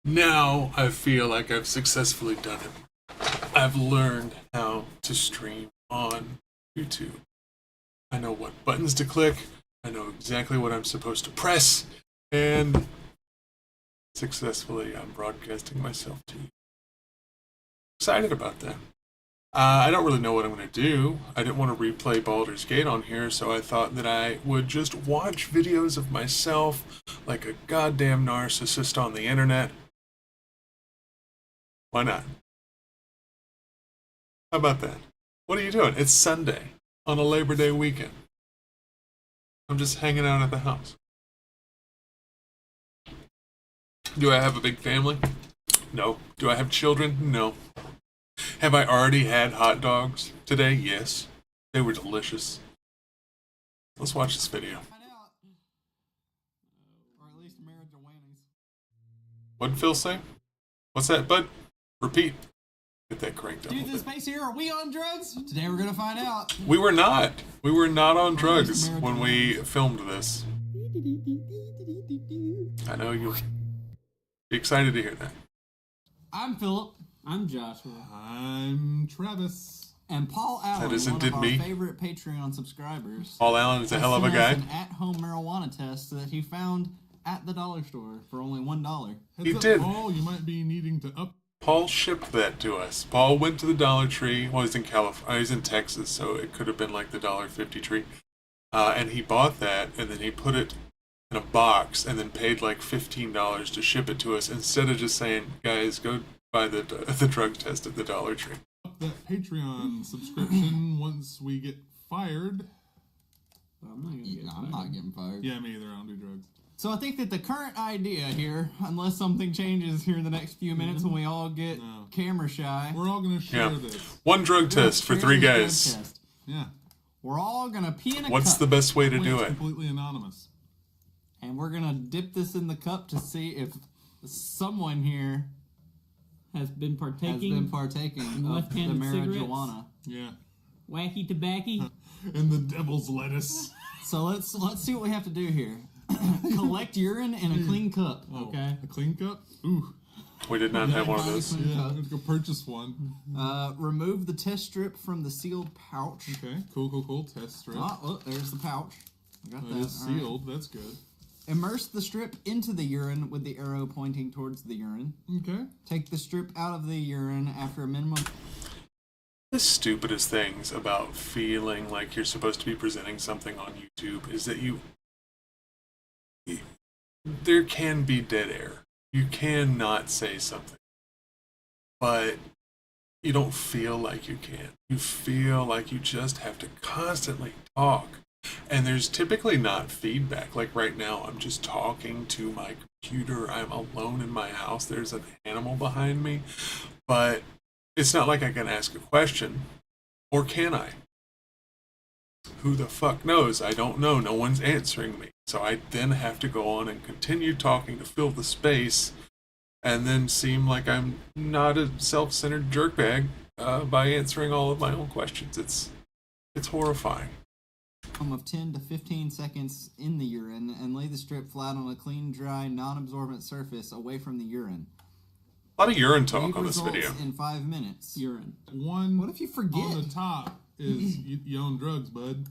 Now I feel like I've successfully done it. I've learned how to stream on YouTube. I know what buttons to click. I know exactly what I'm supposed to press. And successfully I'm broadcasting myself to you. Excited about that. I don't really know what I'm going to do. I didn't want to replay Baldur's Gate on here, so I thought that I would just watch videos of myself like a goddamn narcissist on the internet. Why not? How about that? What are you doing? It's Sunday on a Labor Day weekend. I'm just hanging out at the house. Do I have a big family? No. Do I have children? No. Have I already had hot dogs today? Yes. They were delicious. Let's watch this video. Or at least marriage of whammies. What'd Phil say? What's that, bud? Repeat. Get that cranked up. Dude, this space here, are we on drugs? Today we're gonna find out. We were not. We were not on drugs when we filmed this. I know you'll be excited to hear that. I'm Philip. I'm Joshua. I'm Travis. And Paul Allen, That isn't one of our me. favorite Patreon subscribers. Paul Allen is a hell of a sent us guy. An at-home marijuana test that he found at the dollar store for only $1. He Heads up, did. Paul, you might be needing to up. Paul shipped that to us. Paul went to the Dollar Tree. Well, he's in California. He's in Texas, so it could have been like the $1.50 tree. And he bought that, and then he put it in a box, and then paid like $15 to ship it to us instead of just saying, "Guys, go buy the drug test at the Dollar Tree." Up that Patreon subscription once we get fired. I'm not getting fired. Yeah, me either. I don't do drugs. So I think that the current idea here, unless something changes here in the next few minutes when we all get camera shy, We're all gonna share Yeah. this. One drug test for share 3 this drug guys. test. Yeah. We're all gonna pee in a What's cup. the best way to It's do it? completely anonymous. And we're gonna dip this in the cup to see if someone here Has been has partaking been partaking of the left-handed marijuana. Yeah. wacky tobacco. And the devil's lettuce. So let's see what we have to do here. Collect urine in a clean cup. Okay. A clean cup? Ooh. We did not have one of those. Yeah, I'm gonna go purchase one. Remove the test strip from the sealed pouch. Okay. Cool. Test strip. Oh, look, there's the pouch. I got It that. is All right. sealed. That's good. Immerse the strip into the urine with the arrow pointing towards the urine. Okay. Take the strip out of the urine after a minimum. The stupidest things about feeling like you're supposed to be presenting something on YouTube is that there can be dead air. You cannot say something, but you don't feel like you can. You feel like you just have to constantly talk. And there's typically not feedback. Like right now, I'm just talking to my computer. I'm alone in my house. There's an animal behind me. But it's not like I can ask a question. Or can I? Who the fuck knows? I don't know. No one's answering me. So I then have to go on and continue talking to fill the space and then seem like I'm not a self-centered jerkbag by answering all of my own questions. It's horrifying. Of 10 to 15 seconds in the urine and lay the strip flat on a clean, dry, non-absorbent surface away from the urine. A lot of urine talk Read on this results video. in 5 minutes. Urine. One. What if you forget? On the top is you own drugs, bud.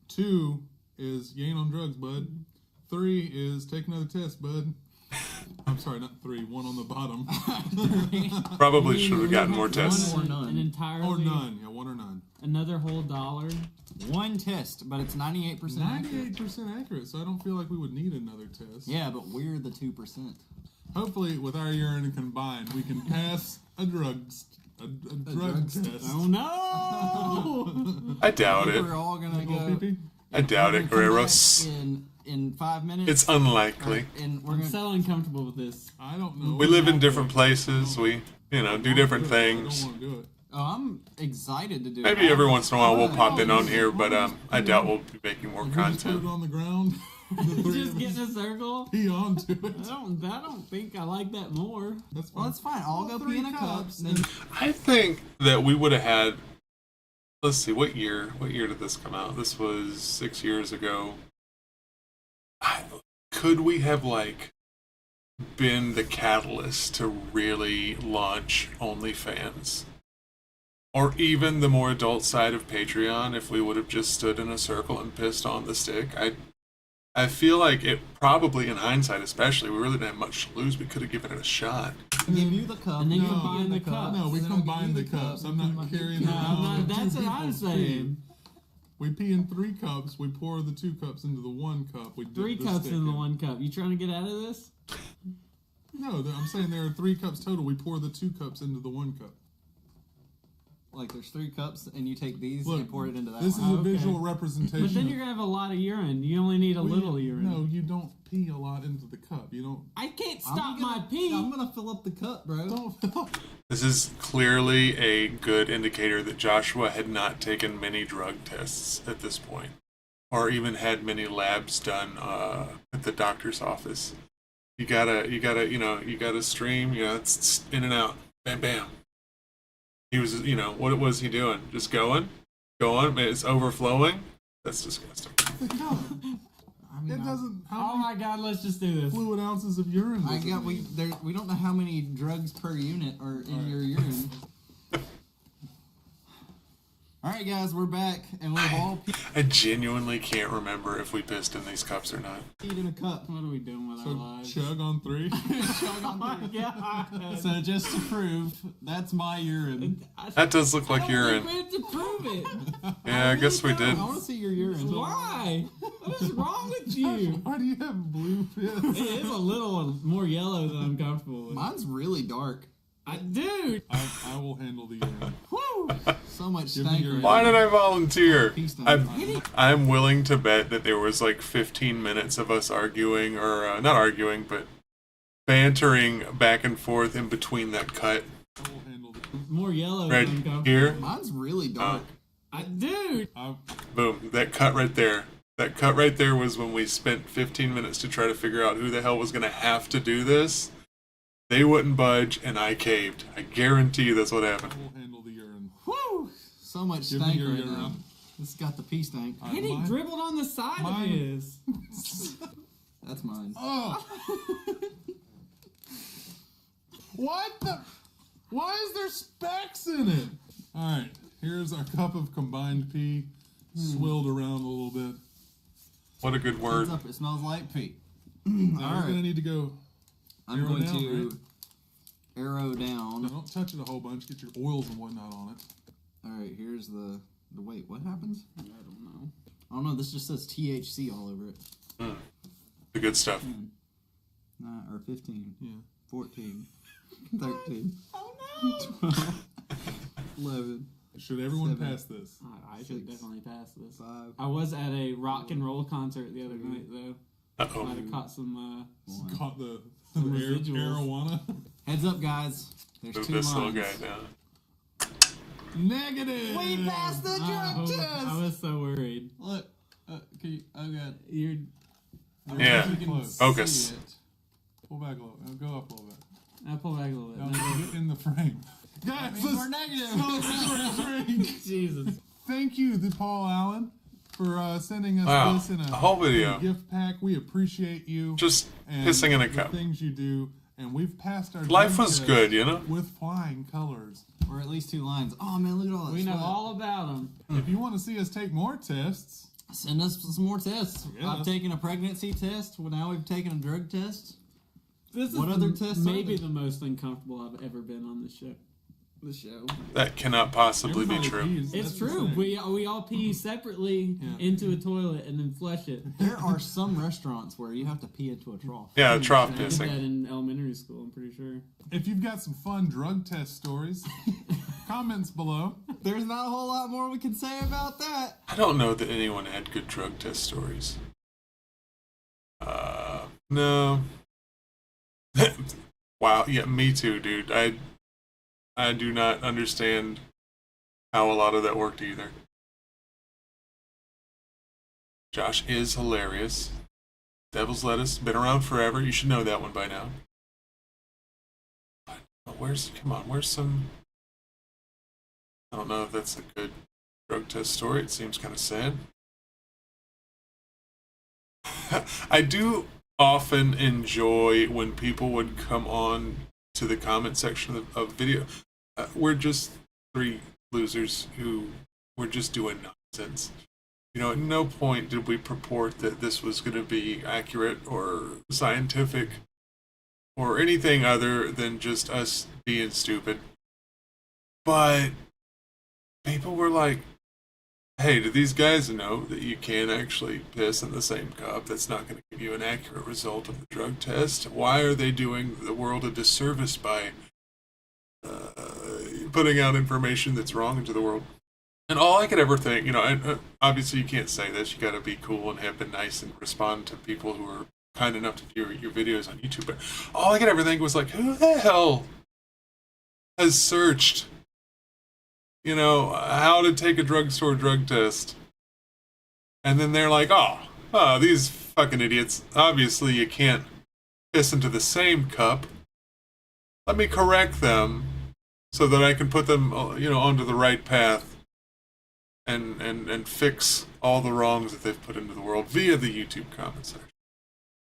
2 is you ain't on drugs, bud. 3 is take another test, bud. I'm sorry, not 3. 1 on the bottom. Probably should have gotten more tests. One or none. An entirely. Or none. Yeah, 1 or none. Another whole $1. One test, but it's 98% accurate. 98% accurate, so I don't feel like we would need another test. Yeah, but we're the 2%. Hopefully, with our urine combined, we can pass a drug test. Oh no! I doubt it. We're all gonna Little go. pee-pee? I doubt it, We're gonna come Guerreros. back in 5 minutes. It's unlikely. And we're I'm gonna. so uncomfortable with this. I don't know. We live in different places. We, do different I things. don't want to do it. Oh, I'm excited to do. Maybe it. every once in a while we'll pop in on here, but I doubt we'll be making more We just put it content. on the ground. The 3 Just of get us in a circle. pee onto it. I don't think I like that more. That's fine. Well, that's fine. I'll go pee in a cup. Then I think that we would have had. Let's see, what year? What year did this come out? This was 6 years ago. Could we have been the catalyst to really launch OnlyFans. Or even the more adult side of Patreon, if we would have just stood in a circle and pissed on the stick. I feel like it probably, in hindsight especially, we really didn't have much to lose. We could have given it a shot. Give you the cup. And then you No, combine the cups. No, we Then I'll give combine you the the cups. cup. I'm not carrying No, them I'm out. not, that's what I'm saying. We pee in 3 cups. We pour the 2 cups into the 1 cup. We dip 3 the cups stick in the 1 cup. You trying to get out of this? No, I'm saying there are 3 cups total. We pour the 2 cups into the 1 cup. Like there's 3 cups, and you take these Look, and pour it into that this one. is a Okay. visual representation. But then of- you're gonna have a lot of urine. You only need a little urine. No, you don't pee a lot into the cup. You don't. I can't I'm stop gonna- my pee. I'm gonna fill up the cup, bro. Don't. This is clearly a good indicator that Joshua had not taken many drug tests at this point, or even had many labs done at the doctor's office. You gotta stream. It's in and out, bam, bam. He was, what was he doing? Just going. It's overflowing. That's disgusting. The cup. I mean, It doesn't. How Oh my god, let's just do this. fluid ounces of urine? I does it got need? we don't know how many drugs per unit are in your urine. All right, guys, we're back, and we've all I genuinely can't remember if we pissed in these cups or not. peed in a cup. What are we doing with our So lives? chug on 3. Oh my god. So just to prove, that's my urine. That does look like I don't urine. think we have to prove it. Yeah, I guess we did. I want to see your urine. Why? What is wrong with you? Why do you have blue piss? It is a little more yellow than I'm comfortable with. Mine's really dark. Dude. I will handle the urine. Woo. So much Give me stank. your- right Why now. did I volunteer? Peace stank. I'm willing to bet that there was like 15 minutes of us arguing, or not arguing, but bantering back and forth in between that cut. I will handle the. More yellow Right than I'm comfortable here. with. Mine's really dark. Dude. Boom. That cut right there. That cut right there was when we spent 15 minutes to try to figure out who the hell was going to have to do this. They wouldn't budge, and I caved. I guarantee you that's what happened. I will handle the urine. Woo! So much Give me stank your right now. urine. This got the pee stank. And he Mine- dribbled on the side mine- of his. That's mine. Oh! What the? Why is there specks in it? Alright, here's our cup of combined pee. Swilled around a little bit. What a good Heads word. up, it smells like pee. Now All we're gonna right, need to go. I'm arrow going down, to right? arrow Now, down. don't touch it a whole bunch. Get your oils and whatnot on it. All right, here's the wait. What happens? I don't know. I don't know. This just says THC all over it. The good stuff. 9 or 15, Yeah. 14, 13, Oh no! 11, Should everyone 7. pass this? I should 6, definitely pass this. 5. I was at a rock and roll concert the other night though. Uh-oh. Might have caught some. Caught the Some air, residuals. marijuana. Heads up, guys. There's Move 2 this little lines. guy down. Negative. We passed the drug test. I was so worried. Look, can you, oh god. You're. Yeah. You can Close. Focus. see it. Pull back a little. Go up a little bit. I pull back a little Now bit. get in the frame. Guys, Means we're negative. Jesus. Thank you to Paul Allen for sending us Wow. this in A whole video. gift pack. We appreciate you. Just and pissing in a the cup. things you do, and we've passed our Life drug was test good, you know? with flying colors. Or at least 2 lines. Oh man, look at all that We know sweat. all about them. If you want to see us take more tests, Send us some more tests. Yeah. I've taken a pregnancy test. Well, now we've taken a drug test. This is What other tests are maybe there? the most uncomfortable I've ever been on this show. The show. That cannot possibly be everybody true. pees. It's That's the true. thing. We all pee separately Yeah. into a toilet and then flush it. There are some restaurants where you have to pee into a trough. Yeah, trough I did that pissing. in elementary school. I'm pretty sure. If you've got some fun drug test stories, comments below. There's not a whole lot more we can say about that. I don't know that anyone had good drug test stories. No. Wow, yeah, me too, dude. I do not understand how a lot of that worked either. Josh is hilarious. Devil's Lettuce, been around forever. You should know that one by now. Where's some... I don't know if that's a good drug test story. It seems kind of sad. I do often enjoy when people would come on to the comment section of video. We're just three losers who were just doing nonsense. You know, at no point did we purport that this was going to be accurate or scientific or anything other than just us being stupid. But people were like, hey, do these guys know that you can't actually piss in the same cup? That's not going to give you an accurate result of the drug test. Why are they doing the world a disservice by putting out information that's wrong into the world? And all I could ever think, you know, and obviously you can't say this. You got to be cool and hip and nice and respond to people who are kind enough to view your videos on YouTube. But all I could ever think was like, who the hell has searched, you know, how to take a drugstore drug test? And then they're like, oh, these fucking idiots. Obviously you can't piss into the same cup. Let me correct them so that I can put them, you know, onto the right path. And fix all the wrongs that they've put into the world via the YouTube comment section.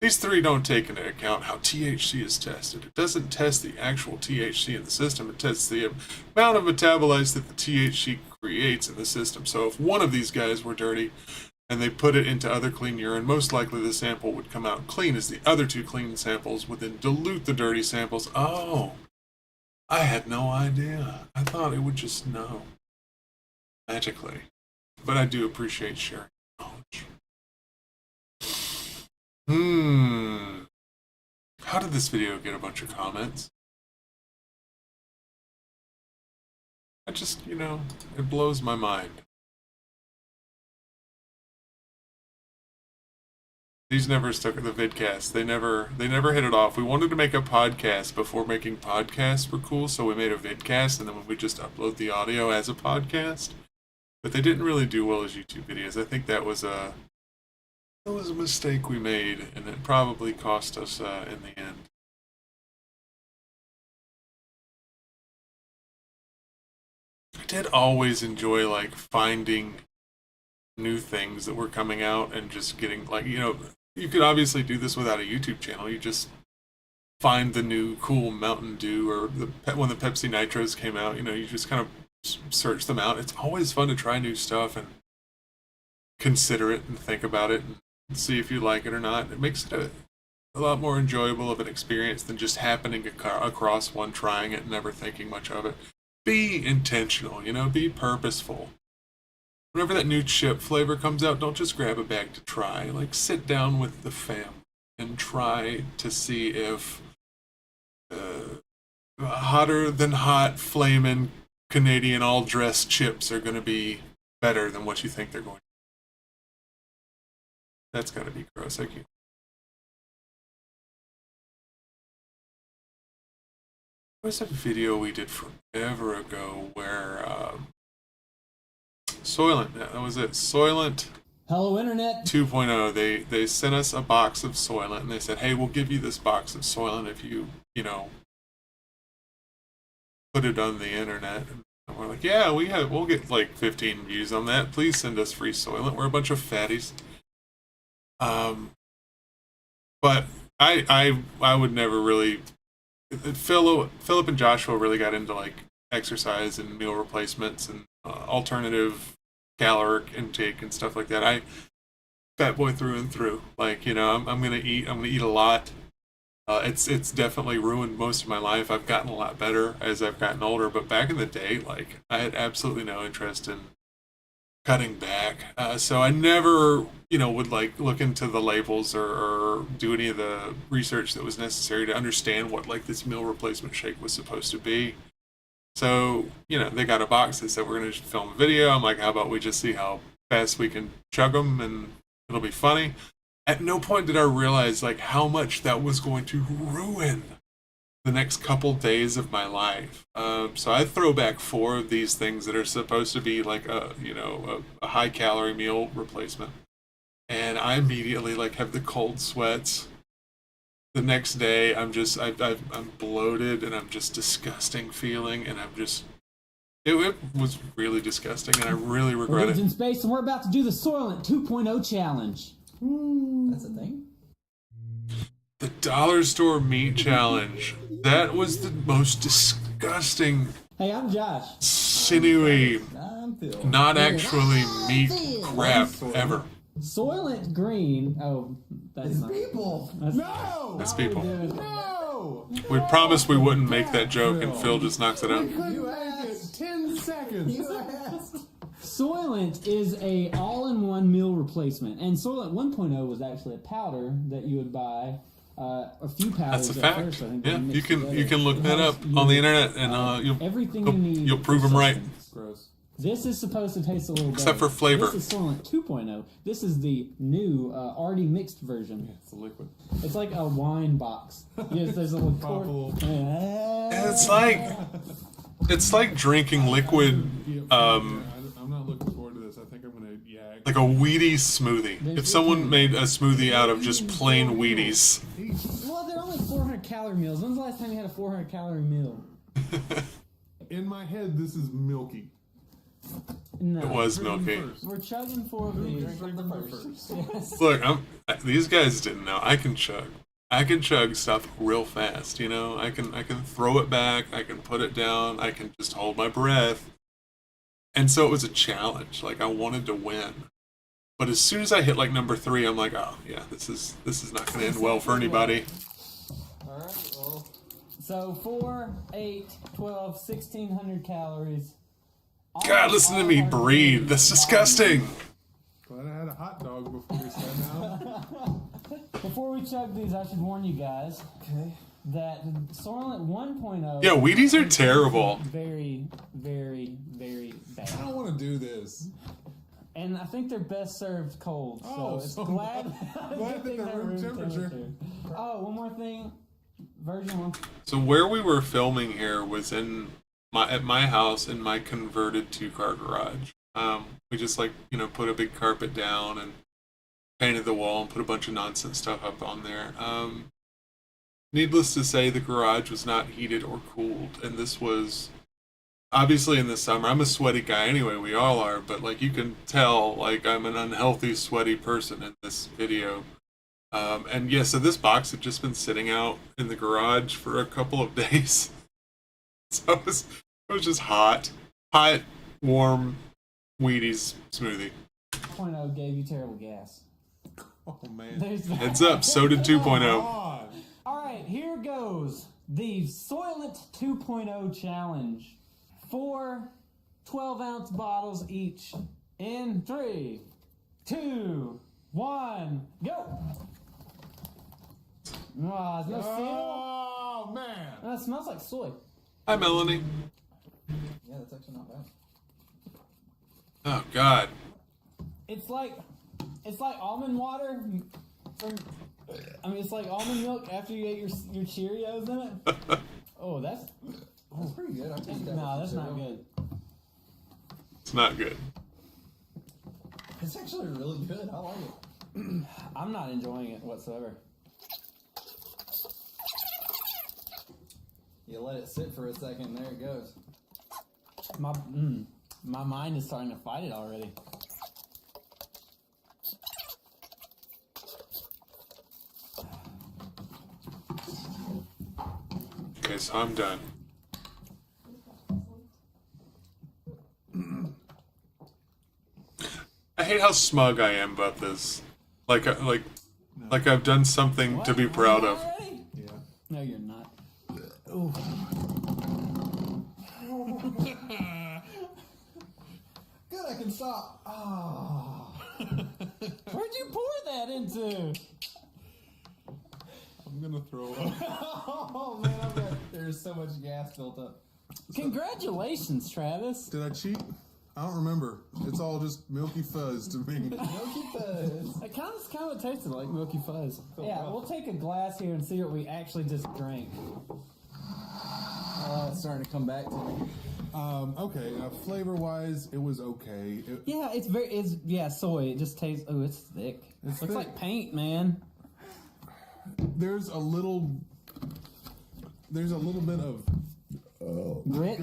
These three don't take into account how THC is tested. It doesn't test the actual THC in the system. It tests the amount of metabolites that the THC creates in the system. So if one of these guys were dirty and they put it into other clean urine, most likely the sample would come out clean, as the other two clean samples would then dilute the dirty samples. Oh, I had no idea. I thought it would just know magically. But I do appreciate sharing knowledge. How did this video get a bunch of comments? I just, you know, it blows my mind. These never stuck at the vidcast. They never hit it off. We wanted to make a podcast before making podcasts were cool, so we made a vidcast, and then we just upload the audio as a podcast. But they didn't really do well as YouTube videos. I think that was a mistake we made, and it probably cost us in the end. I did always enjoy like finding new things that were coming out and just getting, like, you know, you could obviously do this without a YouTube channel. You just find the new cool Mountain Dew, or when the Pepsi Nitros came out, you know, you just kind of search them out. It's always fun to try new stuff and consider it and think about it and see if you like it or not. It makes it a lot more enjoyable of an experience than just happening across one, trying it, and never thinking much of it. Be intentional, you know, be purposeful. Whenever that new chip flavor comes out, don't just grab a bag to try. Like, sit down with the fam and try to see if hotter than hot, flamin' Canadian all-dressed chips are going to be better than what you think they're going to be. That's got to be gross. I can't. There was a video we did forever ago where Soylent, that was it, Soylent Hello, Internet. 2.0, they sent us a box of Soylent, and they said, hey, we'll give you this box of Soylent if you know, put it on the internet. And we're like, yeah, we'll get like 15 views on that. Please send us free Soylent. We're a bunch of fatties. But I would never really. Philip and Joshua really got into like exercise and meal replacements and alternative caloric intake and stuff like that. I fat boy through and through. Like, you know, I'm gonna eat a lot. It's definitely ruined most of my life. I've gotten a lot better as I've gotten older, but back in the day, like, I had absolutely no interest in cutting back. So I never, you know, would like look into the labels or do any of the research that was necessary to understand what like this meal replacement shake was supposed to be. So, you know, they got a box that said we're going to film a video. I'm like, how about we just see how fast we can chug them and it'll be funny. At no point did I realize like how much that was going to ruin the next couple days of my life. So I throw back 4 of these things that are supposed to be like a high calorie meal replacement, and I immediately like have the cold sweats. The next day, I'm bloated and I'm just disgusting feeling, and it was really disgusting, and I really regret We're it. in space, and we're about to do the Soylent 2.0 challenge. That's a thing? The dollar store meat challenge. That was the most disgusting, Hey, I'm Josh. sinewy, I'm Phil. not actually meat crap ever. Soylent Green. Oh, that's not. People. No! That's people. No! We promised we wouldn't make that joke, and Phil just knocks it out. Couldn't make it 10 seconds. Soylent is a all-in-one meal replacement, and Soylent 1.0 was actually a powder that you would buy. A few powders. That's a at fact. First, I think they Yeah, mixed you together. can look It that has up on the internet, and everything you need. you'll prove them right. Gross. This is supposed to taste a little better. Except for flavor. This is Soylent 2.0. This is the new, already mixed version. It's a liquid. It's like a wine box. Yes, there's a little Bubble. cork. It's like drinking liquid, I'm not looking forward to this. I think I'm gonna yak. like a Wheaties smoothie. If someone made a smoothie out of just plain Wheaties. Well, they're only 400 calorie meals. When's the last time you had a 400 calorie meal? In my head, this is milky. No. It was Drink them milky. first. We're chugging 4 of these. Drink them first. Yes. Look, these guys didn't know. I can chug. I can chug stuff real fast, you know? I can throw it back, I can put it down, I can just hold my breath. And so it was a challenge. Like, I wanted to win. But as soon as I hit like number 3, I'm like, oh yeah, this is not gonna end well for anybody. Alright, well. So 4, 8, 12, 1,600 calories. God, listen to me breathe. That's disgusting. Glad I had a hot dog before we sat down. Before we chug these, I should warn you guys that Soylent 1.0. Yeah, Wheaties are terrible. Very, very, very bad. I don't want to do this. And I think they're best served cold. So Oh, it's so glad, glad that they're room temperature. Oh, one more thing. Version 1. So where we were filming here was at my house in my converted 2-car garage. We just put a big carpet down and painted the wall and put a bunch of nonsense stuff up on there. Needless to say, the garage was not heated or cooled, and this was obviously in the summer. I'm a sweaty guy anyway, we all are, but like you can tell, like I'm an unhealthy, sweaty person in this video. And yeah, so this box had just been sitting out in the garage for a couple of days. So it was just hot, warm Wheaties smoothie. 2.0 gave you terrible gas. Oh man. There's that. Heads up, so did 2.0. God. Alright, here goes the Soylent 2.0 challenge. 4 12-ounce bottles each. In 3, 2, 1, go! Oh, there's no seal. Oh man. Oh, it smells like soy. Hi, Melanie. Yeah, that's actually not bad. Oh God. It's like almond water. It's like almond milk after you ate your Cheerios in it. Oh, that's Pretty good. I think no, that's not good. It's not good. It's actually really good. I like it. I'm not enjoying it whatsoever. You let it sit for a second, there it goes. My mind is starting to fight it already. Okay, so I'm done. I hate how smug I am about this. Like I've done something to be proud of. Already? Yeah. No, you're not. Ooh. Good, I can stop. Oh. Where'd you pour that into? I'm gonna throw up. Oh man, I bet there's so much gas built up. Congratulations, Travis. Did I cheat? I don't remember. It's all just milky fuzz to me. Milky Fuzz. It kind of what it tasted like, Milky Fuzz. Yeah, we'll take a glass here and see what we actually just drank. It's starting to come back to me. Okay, flavor-wise, it was okay. Yeah, soy. It just tastes. Oh, it's thick. It's Looks thick. like paint, man. There's a little bit of Grit.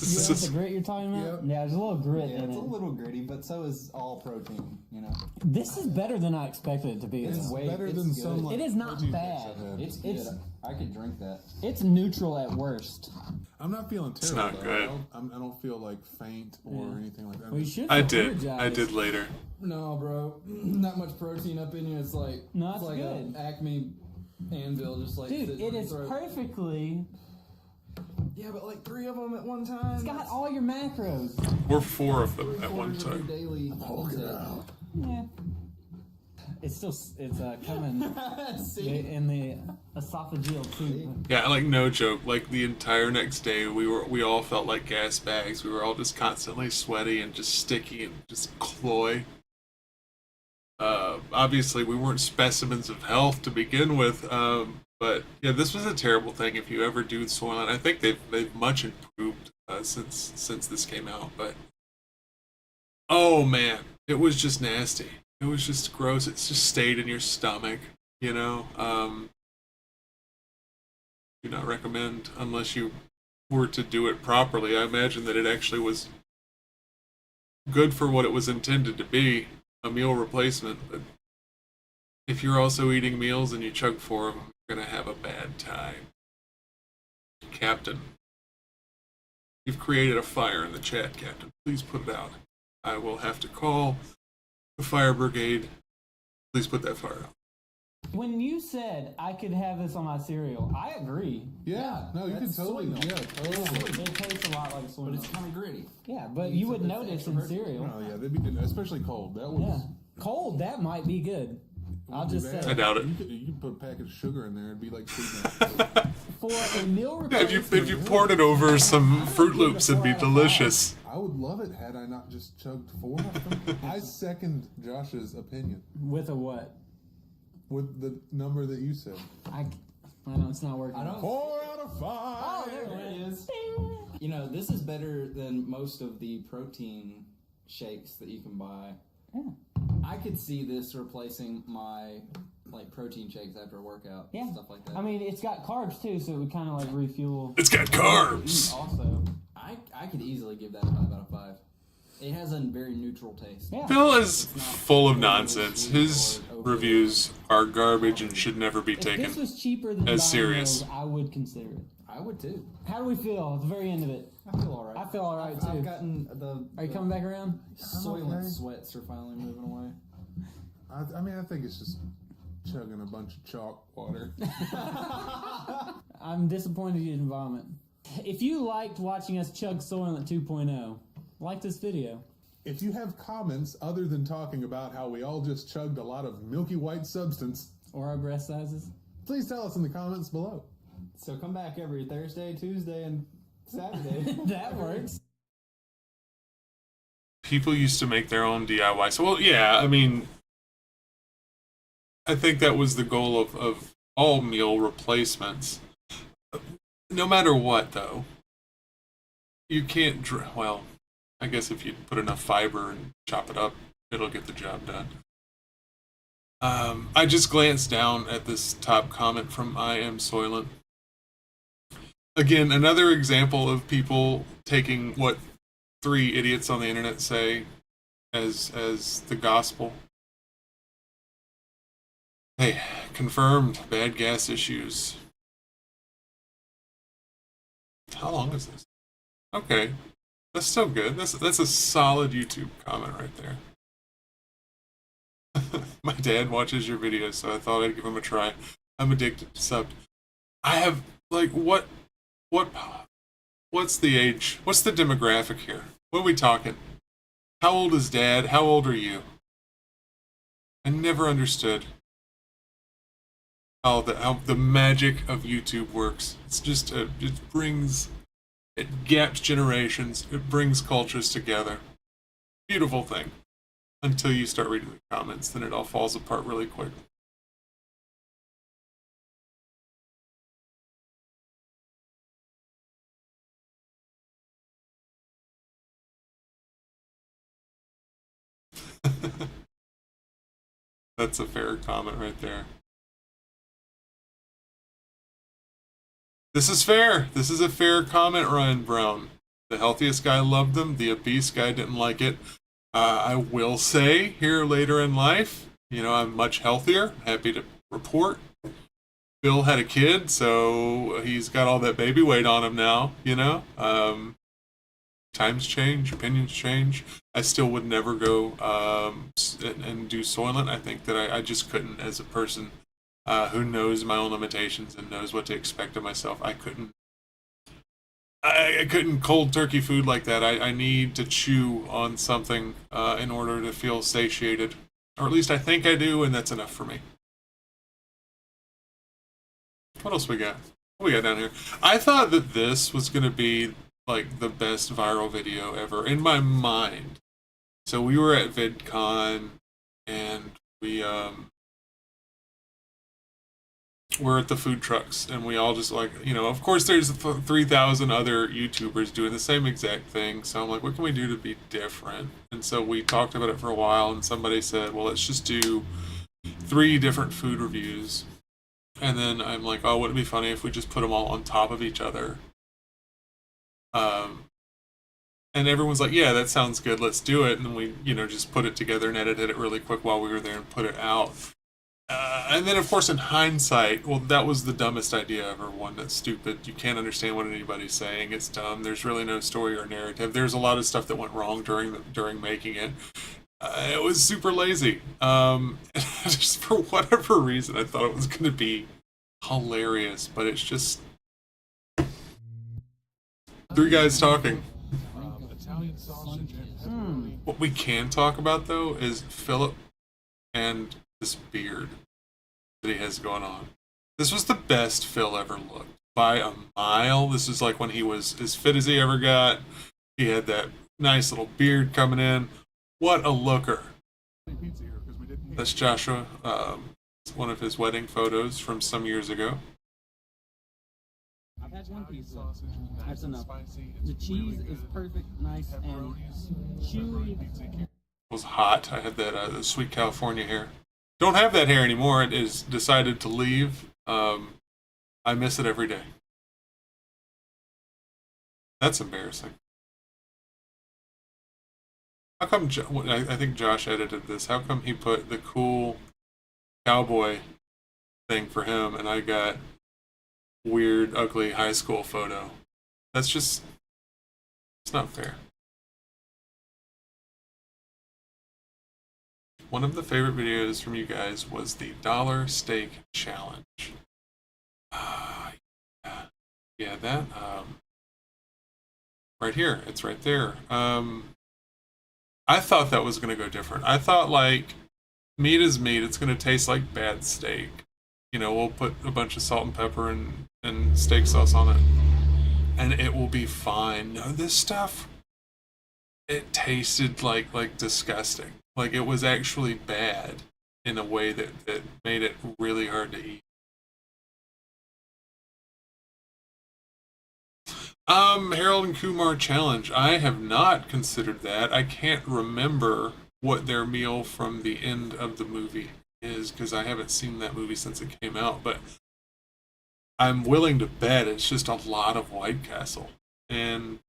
Is that the grit you're talking about? Yep. Yeah, there's a little grit Yeah, in it's a it. little gritty, but so is all protein. You know, This is better than I expected it to be. It's way- better it's than good. some. Like, It is not protein bad. shakes I've had. it's good. I could drink that. It's neutral at worst. I'm not feeling terrible. not though. good. I don't feel like faint or anything like that. Well, you should. I feel did. energized. I did later. No, bro, not much protein up in you. It's like No, it's it's like good. a Acme anvil, just like Dude, sitting it in your is throat. perfectly. Yeah, but like 3 of them at one time. It's got all your macros. Or 4 of them at one Three-quarters of your time. daily. Yeah. It's still coming See? in the esophageal tube. Yeah, like no joke. Like the entire next day, we all felt like gas bags. We were all just constantly sweaty and just sticky and just cloy. Obviously, we weren't specimens of health to begin with. But yeah, this was a terrible thing. If you ever do Soylent, I think they've much improved since this came out. But oh man, it was just nasty. It was just gross. It's just stayed in your stomach. You know. Do not recommend unless you were to do it properly. I imagine that it actually was good for what it was intended to be, a meal replacement. But if you're also eating meals and you chug 4 of them, you're gonna have a bad time. Captain, you've created a fire in the chat, Captain. Please put it out. I will have to call the fire brigade. Please put that fire out. When you said I could have this on my cereal, I agree. Yeah, no, you can that's totally. soy milk. Yeah, totally. It tastes a lot like soy But milk. it's kind of gritty. Yeah, but You you would said that's notice extra in protein. cereal. Oh yeah, they'd be especially cold. That was. Yeah. Cold, that might be good. I'll wouldn't be just bad. say. I doubt it. You could put a packet of sugar in there and be like sweetener. For a meal Yeah, replacement. if you poured it over some Fruit Loops, it'd be delicious. I would love it had I not just chugged 4 of them. I second Josh's opinion With a what? with the number that you said. I know it's not working. I don't. 4 out of 5. Oh, there There it it is. is. You know, this is better than most of the protein shakes that you can buy. Yeah. I could see this replacing my like protein shakes after a workout, Yeah. stuff like that. I mean, it's got carbs too, so it would kind of like refuel. It's got carbs. Also, I could easily give that a 5 out of 5. It has a very neutral taste. yeah. Phil is full of nonsense. His reviews are garbage and should never be If taken this was cheaper than as Domino's, serious. I would consider it. I would too. How do we feel at the very end of it? I feel alright. I feel all right, too. I've gotten the. Are you coming back around? Soylent okay. sweats are finally moving away. I mean, I think it's just chugging a bunch of chalk water. I'm disappointed you didn't vomit. If you liked watching us chug Soylent 2.0, like this video. If you have comments other than talking about how we all just chugged a lot of milky white substance, Or our breast sizes. please tell us in the comments below. So come back every Thursday, Tuesday, and Saturday. That works. People used to make their own DIY. So, well, yeah, I mean, I think that was the goal of all meal replacements. No matter what, though, you can't, well, I guess if you put enough fiber and chop it up, it'll get the job done. I just glanced down at this top comment from I Am Soylent. Again, another example of people taking what 3 idiots on the internet say as the gospel. Hey, confirmed bad gas issues. How long is this? Okay, that's still good. That's a solid YouTube comment right there. My dad watches your videos, so I thought I'd give him a try. I'm addicted to subbed. I have like what's the age? What's the demographic here? What are we talking? How old is Dad? How old are you? I never understood how the magic of YouTube works. It's just it gaps generations. It brings cultures together. Beautiful thing. Until you start reading the comments, then it all falls apart really quick. That's a fair comment right there. This is fair. This is a fair comment, Ryan Brown. The healthiest guy loved them. The obese guy didn't like it. I will say here later in life, I'm much healthier. Happy to report. Bill had a kid, so he's got all that baby weight on him now, Times change, opinions change. I still would never go and do Soylent. I think that I just couldn't, as a person who knows my own limitations and knows what to expect of myself. I couldn't cold turkey food like that. I need to chew on something in order to feel satiated. Or at least I think I do, and that's enough for me. What else we got? What we got down here? I thought that this was going to be like the best viral video ever in my mind. So we were at VidCon, and we're at the food trucks, and we all just of course there's 3,000 other YouTubers doing the same exact thing. So I'm like, what can we do to be different? And so we talked about it for a while, and somebody said, well, let's just do 3 different food reviews. And then I'm like, oh, wouldn't it be funny if we just put them all on top of each other? And everyone's like, yeah, that sounds good, let's do it. And we, just put it together and edited it really quick while we were there and put it out. And then, of course, in hindsight, well, that was the dumbest idea ever. One, that's stupid. You can't understand what anybody's saying. It's dumb. There's really no story or narrative. There's a lot of stuff that went wrong during making it. It was super lazy. Just for whatever reason, I thought it was going to be hilarious, but it's just 3 guys talking. What we can talk about, though, is Philip and this beard that he has going on. This was the best Phil ever looked by a mile. This is like when he was as fit as he ever got. He had that nice little beard coming in. What a looker. That's Joshua. It's one of his wedding photos from some years ago. I've had one pizza. That's enough. The cheese is perfect, nice, and chewy. It was hot. I had that sweet California hair. Don't have that hair anymore. It is decided to leave. I miss it every day. That's embarrassing. How come, I think Josh edited this, how come he put the cool cowboy thing for him and I got weird, ugly high school photo? That's just, it's not fair. One of the favorite videos from you guys was the dollar steak challenge. Yeah, that, right here, it's right there. I thought that was going to go different. I thought, like, meat is meat. It's going to taste like bad steak. We'll put a bunch of salt and pepper and steak sauce on it, and it will be fine. No, this stuff, it tasted like disgusting. Like, it was actually bad in a way that made it really hard to eat. Harold and Kumar challenge. I have not considered that. I can't remember what their meal from the end of the movie is because I haven't seen that movie since it came out, but I'm willing to bet it's just a lot of White Castle. And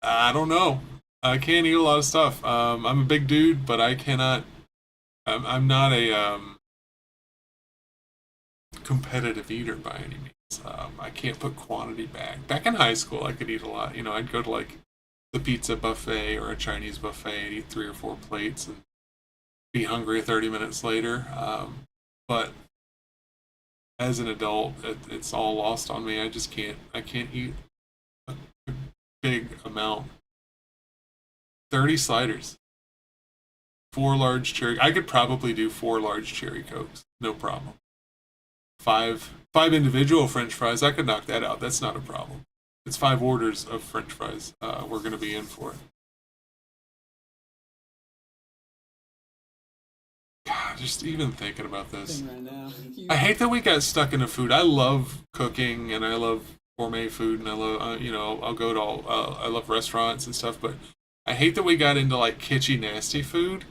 I don't know. I can't eat a lot of stuff. I'm a big dude, but I cannot. I'm not a competitive eater by any means. I can't put quantity back. Back in high school, I could eat a lot. I'd go to like the pizza buffet or a Chinese buffet and eat 3 or 4 plates and be hungry 30 minutes later. But as an adult, it's all lost on me. I just can't. I can't eat a big amount. 30 sliders. 4 large cherry. I could probably do 4 large cherry Cokes. No problem. 5 individual French fries. I could knock that out. That's not a problem. It's 5 orders of French fries. We're going to be in for it. God, just even thinking about this. Right now. I hate that we got stuck into food. I love cooking and I love gourmet food and I love, I'll go to I love restaurants and stuff, but I hate that we got into like kitschy, nasty food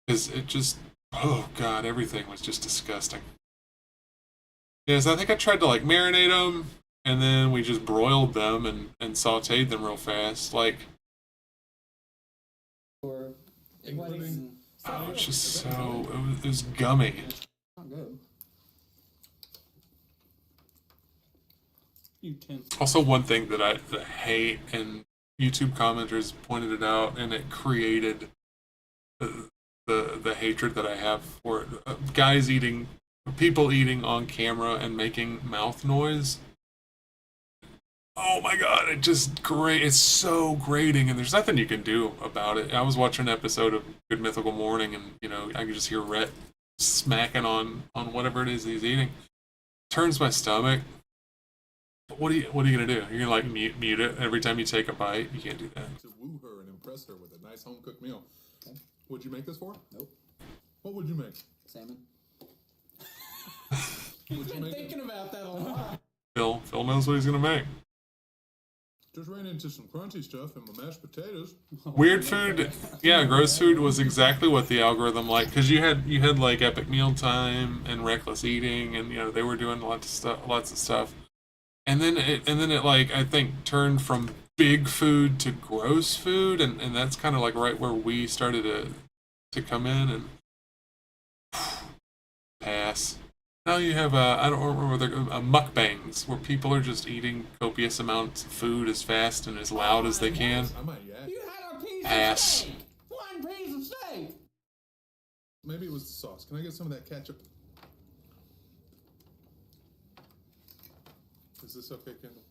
because it just, oh God, everything was just disgusting. Yes, I think I tried to like marinate them, and then we just broiled them and sautéed them real fast. Like, Or Including- oh, it's just so it was gummy. Not good. you tense. Also, one thing that I hate, and YouTube commenters pointed it out, and it created the hatred that I have for it. Guys eating, people eating on camera and making mouth noise. Oh my god, it just great. It's so grating, and there's nothing you can do about it. I was watching an episode of Good Mythical Morning, and I could just hear Rhett smacking on whatever it is he's eating. Turns my stomach. But what are you gonna do? You're gonna like mute it every time you take a bite? You can't do that. To woo her and impress her with a nice home cooked meal. Okay. What'd you make this for? Nope. What would you make? Salmon. He's Would you been make thinking about that a lot. Phil knows what he's gonna make. Just ran into some crunchy stuff and my mashed potatoes. Weird food, yeah, gross food was exactly what the algorithm liked, because you had like Epic Mealtime and Reckless Eating, and they were doing lots of stuff, and then it like I think turned from big food to gross food, and that's kind of like right where we started to come in and pass. Now you have I don't remember what they're mukbangs, where people are just eating copious amounts of food as fast and as loud as they can. I might yak. You had a piece Pass. of steak. One piece of steak. Maybe it was the sauce. Can I get some of that ketchup? Is this okay, Kendall?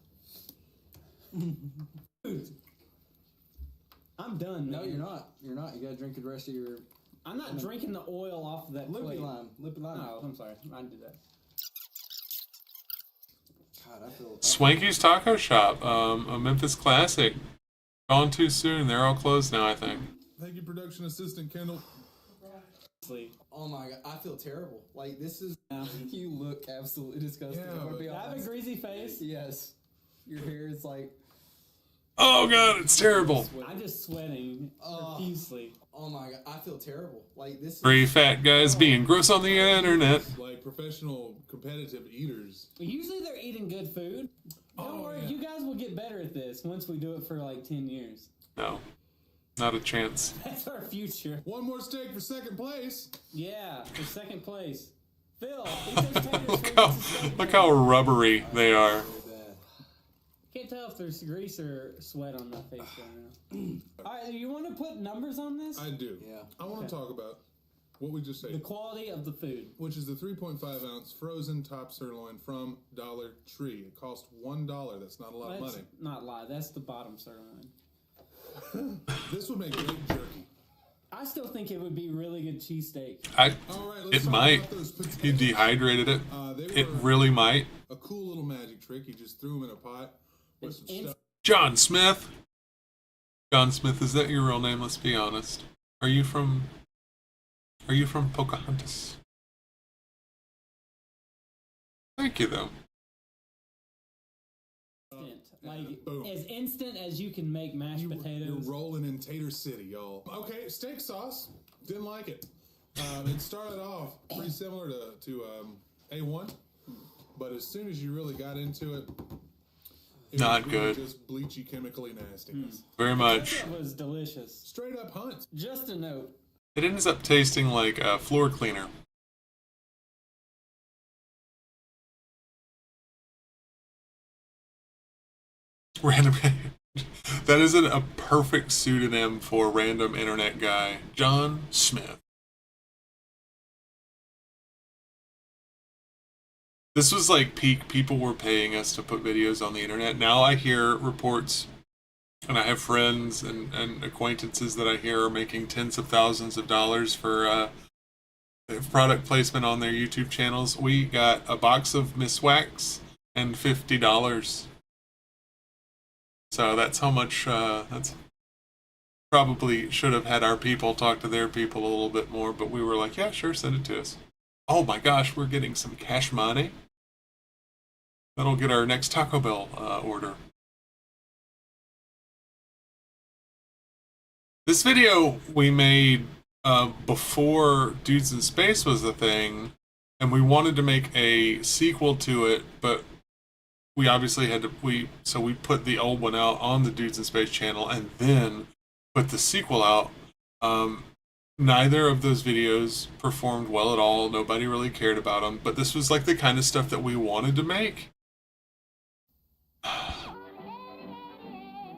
I'm done. No, man. you're not. You're not. You gotta drink the rest of your I'm not drinking the oil off of that lippy plate. lime. Lippy lime. No, I'm sorry. I did that. God, I feel. Swanky's Taco Shop, a Memphis classic. Gone too soon. They're all closed now, I think. Thank you, production assistant Kendall. Sleep. Oh my god, I feel terrible. Like this is. You look absolutely disgusting. Yeah, I'm gonna but- be I have a honest. greasy face. Yes, your hair is like. Oh god, it's terrible. I'm just sweating Oh. profusely. Oh my god, I feel terrible. Like this is. Three fat guys being gross on the internet. Like professional competitive eaters. Usually they're eating good food. Don't Oh, worry, yeah. you guys will get better at this once we do it for like 10 years. No, not a chance. That's our future. One more steak for second place. Yeah, for second place. Phil, eat those taters for Look how rubbery they are. Really bad. Can't tell if there's grease or sweat on my face right now. Alright, you want to put numbers on this? I do. Yeah. I want to talk about what we just The said, quality of the food. which is the 3.5 ounce frozen top sirloin from Dollar Tree. It cost $1. That's not a lot of Let's money. not lie, that's the bottom sirloin. This would make great jerky. I still think it would be really good cheesesteak. All right, let's It talk might. about those potatoes. He dehydrated it. They It were really might. a cool little magic trick. You just threw them in a pot with some It's stuff. John Smith. John Smith, is that your real name? Let's be honest. Are you from Pocahontas? Thank you, though. Like, boom. as instant as you can make mashed You're potatoes. rolling in Tater City, y'all. Okay, steak sauce. Didn't like it. It started off pretty similar to A1, but as soon as you really got into it, it Not was really good. just bleachy, chemically nasty. Very much. It was delicious. Straight up Hunt. Just a note. It ends up tasting like a floor cleaner. Random. That isn't a perfect pseudonym for random internet guy. John Smith. This was like peak. People were paying us to put videos on the internet. Now I hear reports, and I have friends and acquaintances that I hear are making tens of thousands of dollars for product placement on their YouTube channels. We got a box of Miss Wax and $50. So that's how much. That's probably should have had our people talk to their people a little bit more, but we were like, yeah, sure, send it to us. Oh my gosh, we're getting some cash money. That'll get our next Taco Bell order. This video we made before Dudes in Space was a thing, and we wanted to make a sequel to it, but we obviously had to we put the old one out on the Dudes in Space channel and then put the sequel out. Neither of those videos performed well at all. Nobody really cared about them, but this was like the kind of stuff that we wanted to make.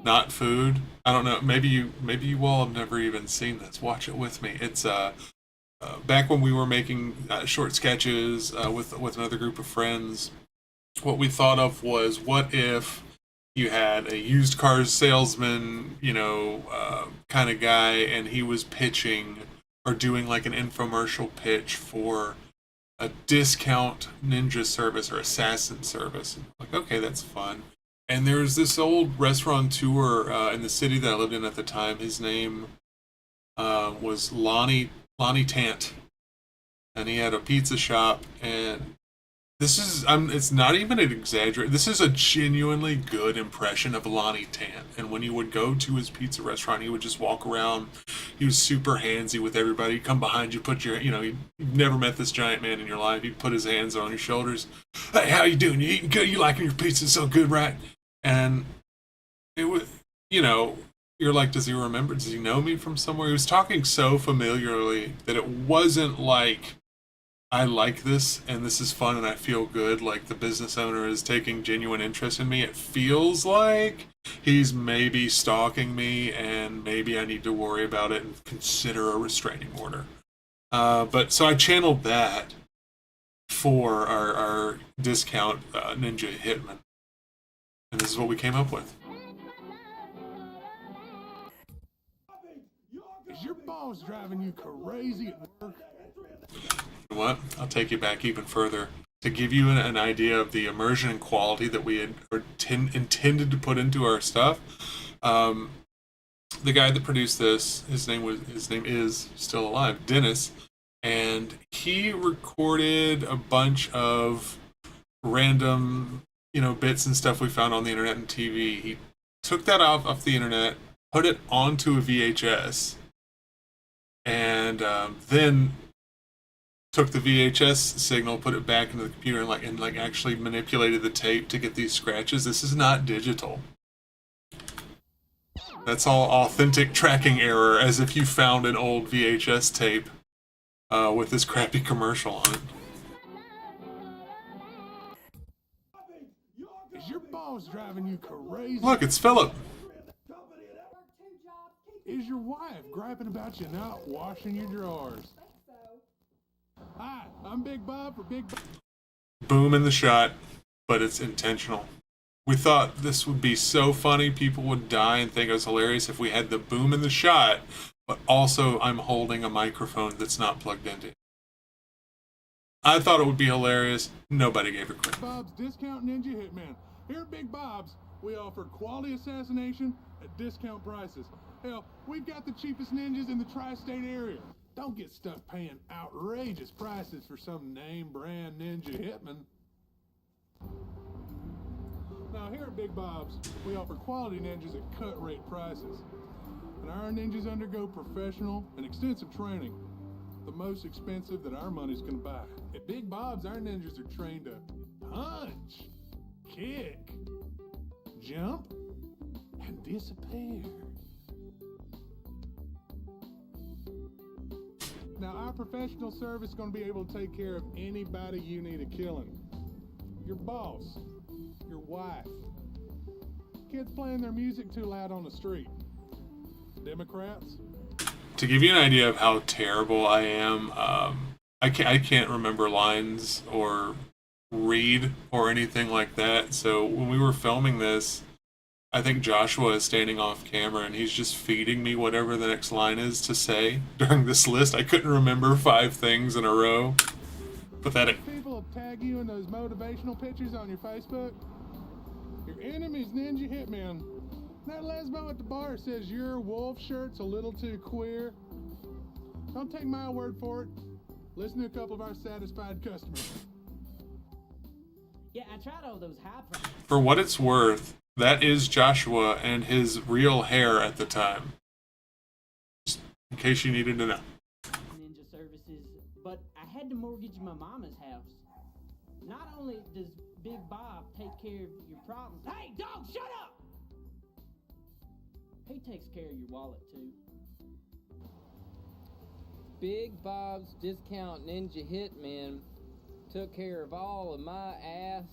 Not food. I don't know. Maybe you all have never even seen this. Watch it with me. It's back when we were making short sketches with another group of friends. What we thought of was, what if you had a used cars salesman, kind of guy, and he was pitching or doing like an infomercial pitch for a discount ninja service or assassin service. Like, okay, that's fun. And there's this old restaurateur in the city that I lived in at the time. His name was Lonnie Tant, and he had a pizza shop. And this is it's not even an exaggerate. This is a genuinely good impression of Lonnie Tant. And when you would go to his pizza restaurant, he would just walk around. He was super handsy with everybody. He'd come behind you, put your, you've never met this giant man in your life. He'd put his hands on your shoulders. Hey, how you doing? You eating good? You liking your pizza so good, right? And it was, you're like, does he remember? Does he know me from somewhere? He was talking so familiarly that it wasn't like, I like this and this is fun and I feel good, like the business owner is taking genuine interest in me. It feels like he's maybe stalking me and maybe I need to worry about it and consider a restraining order. But so I channeled that for our discount ninja hitman. And this is what we came up with. Is your boss driving you crazy at work? You know what? I'll take you back even further to give you an idea of the immersion and quality that we had intended to put into our stuff. The guy that produced this, his name is still alive, Dennis, and he recorded a bunch of random, bits and stuff we found on the internet and TV. He took that off the internet, put it onto a VHS, and then took the VHS signal, put it back into the computer, and actually manipulated the tape to get these scratches. This is not digital. That's all authentic tracking error, as if you found an old VHS tape with this crappy commercial on it. Is your boss driving you crazy? Look, it's Philip. Is your wife griping about you not washing your drawers? Hi, I'm Big Bob for Big Bob. Boom in the shot, but it's intentional. We thought this would be so funny, people would die and think it was hilarious if we had the boom in the shot, but also I'm holding a microphone that's not plugged into. I thought it would be hilarious. Nobody gave a crap. Bob's Discount Ninja Hitman. Here at Big Bob's, we offer quality assassination at discount prices. Hell, we've got the cheapest ninjas in the tri-state area. Don't get stuck paying outrageous prices for some name brand ninja hitman. Now here at Big Bob's, we offer quality ninjas at cut rate prices. And our ninjas undergo professional and extensive training. The most expensive that our money's gonna buy. At Big Bob's, our ninjas are trained to punch, kick, jump, and disappear. Now, our professional service is going to be able to take care of anybody you need a killing. Your boss, your wife, kids playing their music too loud on the street, Democrats. To give you an idea of how terrible I am, I can't remember lines or read or anything like that. So when we were filming this, I think Joshua is standing off camera and he's just feeding me whatever the next line is to say during this list. I couldn't remember 5 things in a row. Pathetic. People will tag you in those motivational pictures on your Facebook. Your enemy's Ninja Hitman. That lesbo at the bar says your wolf shirt's a little too queer. Don't take my word for it. Listen to a couple of our satisfied customers. Yeah, I tried all those high prices. For what it's worth, that is Joshua and his real hair at the time. Just in case you needed to know. Ninja services, but I had to mortgage my mama's house. only does Big Bob take care of your problems. Hey, dog, shut up! He takes care of your wallet too. Big Bob's Discount Ninja Hitman took care of all of my ass.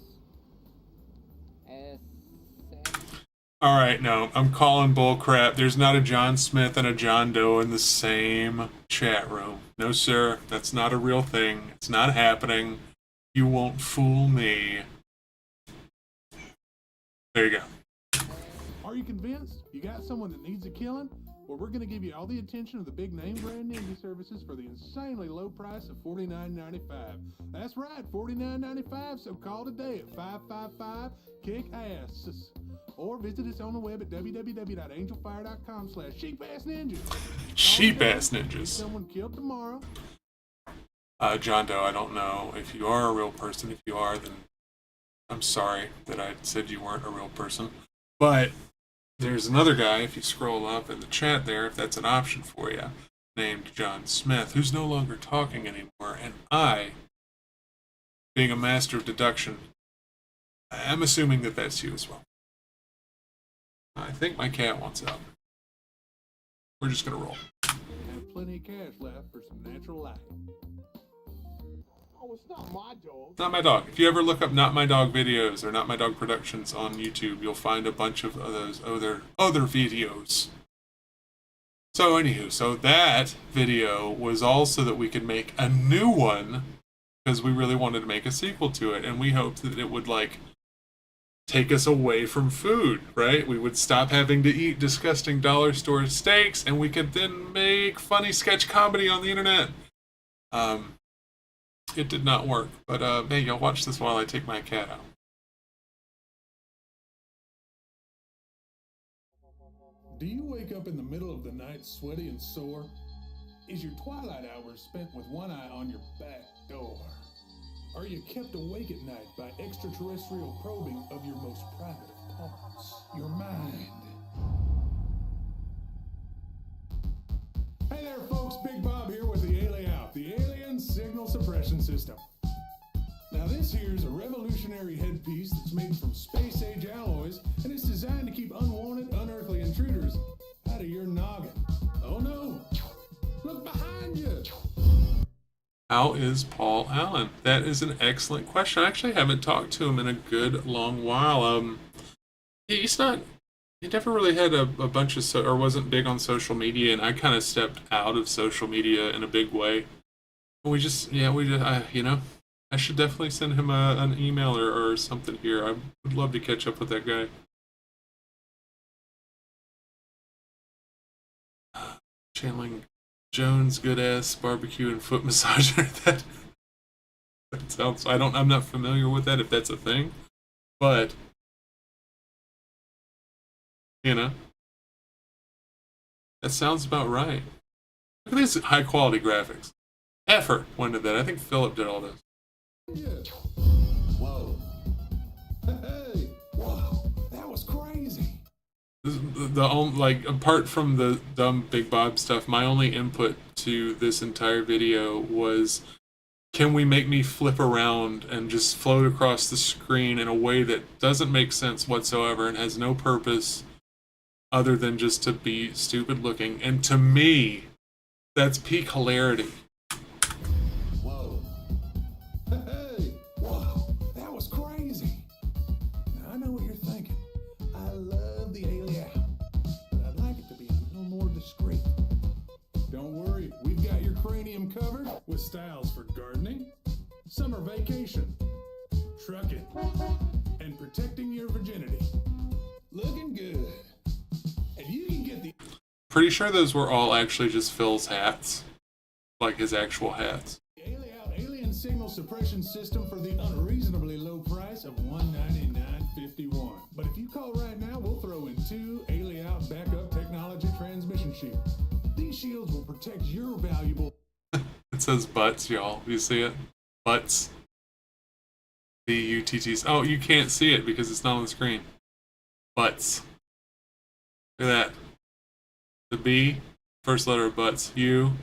All right, no, I'm calling bull crap. There's not a John Smith and a John Doe in the same chat room. No, sir, that's not a real thing. It's not happening. You won't fool me. There you go. Are you convinced? You got someone that needs a killing? Well, we're going to give you all the attention of the big name brand ninja services for the insanely low price of $49.95. That's right, $49.95, so call today at 555-KICK-ASS. Or visit us on the web at www.angelfire.com/sheepassninjas. Sheep-ass ninjas. Someone killed tomorrow. John Doe, I don't know if you are a real person. If you are, then I'm sorry that I said you weren't a real person. But there's another guy, if you scroll up in the chat there, if that's an option for you, named John Smith, who's no longer talking anymore. And I, being a master of deduction, I'm assuming that that's you as well. I think my cat wants out. We're just going to roll. Have plenty of cash left for some natural light. Oh, it's not my dog. Not My Dog. If you ever look up Not My Dog videos or Not My Dog Productions on YouTube, you'll find a bunch of those other videos. So anywho, so that video was all so that we could make a new one because we really wanted to make a sequel to it, and we hoped that it would like take us away from food, right? We would stop having to eat disgusting dollar store steaks, and we could then make funny sketch comedy on the internet. It did not work, but hey, y'all watch this while I take my cat out. Do you wake up in the middle of the night sweaty and sore? Is your twilight hours spent with one eye on your back door? Are you kept awake at night by extraterrestrial probing of your most private parts, your mind? Hey there, folks. Big Bob here with the Alien, the Alien Signal Suppression System. Now, this here's a revolutionary headpiece that's made from space-age alloys, and it's designed to keep unwanted, unearthly intruders out of your noggin. Oh no! Look behind you! How is Paul Allen? That is an excellent question. I actually haven't talked to him in a good long while. He's not. He never really had a bunch of or wasn't big on social media, and I kind of stepped out of social media in a big way. I should definitely send him an email or something here. I would love to catch up with that guy. Channeling Jones, good ass barbecue and foot massager. that sounds. I'm not familiar with that if that's a thing, but that sounds about right. Look at these high quality graphics. Effort went into that. I think Philip did all this. Yeah. Whoa. Hey. Whoa. That was crazy. Apart from the dumb Big Bob stuff, my only input to this entire video was, can we make me flip around and just float across the screen in a way that doesn't make sense whatsoever and has no purpose other than just to be stupid looking? And to me, that's peak hilarity. Whoa. Hey. Whoa. That was crazy. Now, I know what you're thinking. I love the Alien, but I'd like it to be a little more discreet. Don't worry, we've got your cranium covered with styles for gardening, summer vacation, trucking, and protecting your virginity. Looking good. And you can get the... Pretty sure those were all actually just Phil's hats. Like his actual hats. Alien Signal Suppression System for the unreasonably low price of $199.51. But if you call right now, we'll throw in 2 Alien backup technology transmission shields. These shields will protect your valuable... It says butts, y'all. Do you see it? Butts. B-U-T-T's. Oh, you can't see it because it's not on the screen. Butts. Look at that. The B, first letter of butts. U,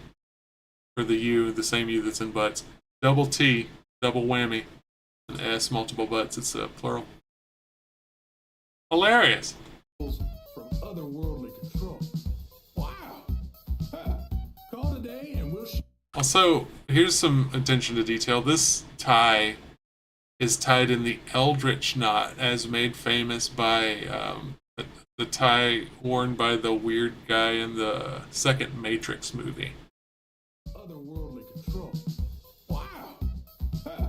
for the U, the same U that's in butts. Double T, double whammy. An S, multiple butts. It's a plural. Hilarious. From otherworldly control. Wow. Huh. Call today and we'll Also, here's some attention to detail. This tie is tied in the Eldritch knot, as made famous by the tie worn by the weird guy in the second Matrix movie. otherworldly control. Wow. Huh.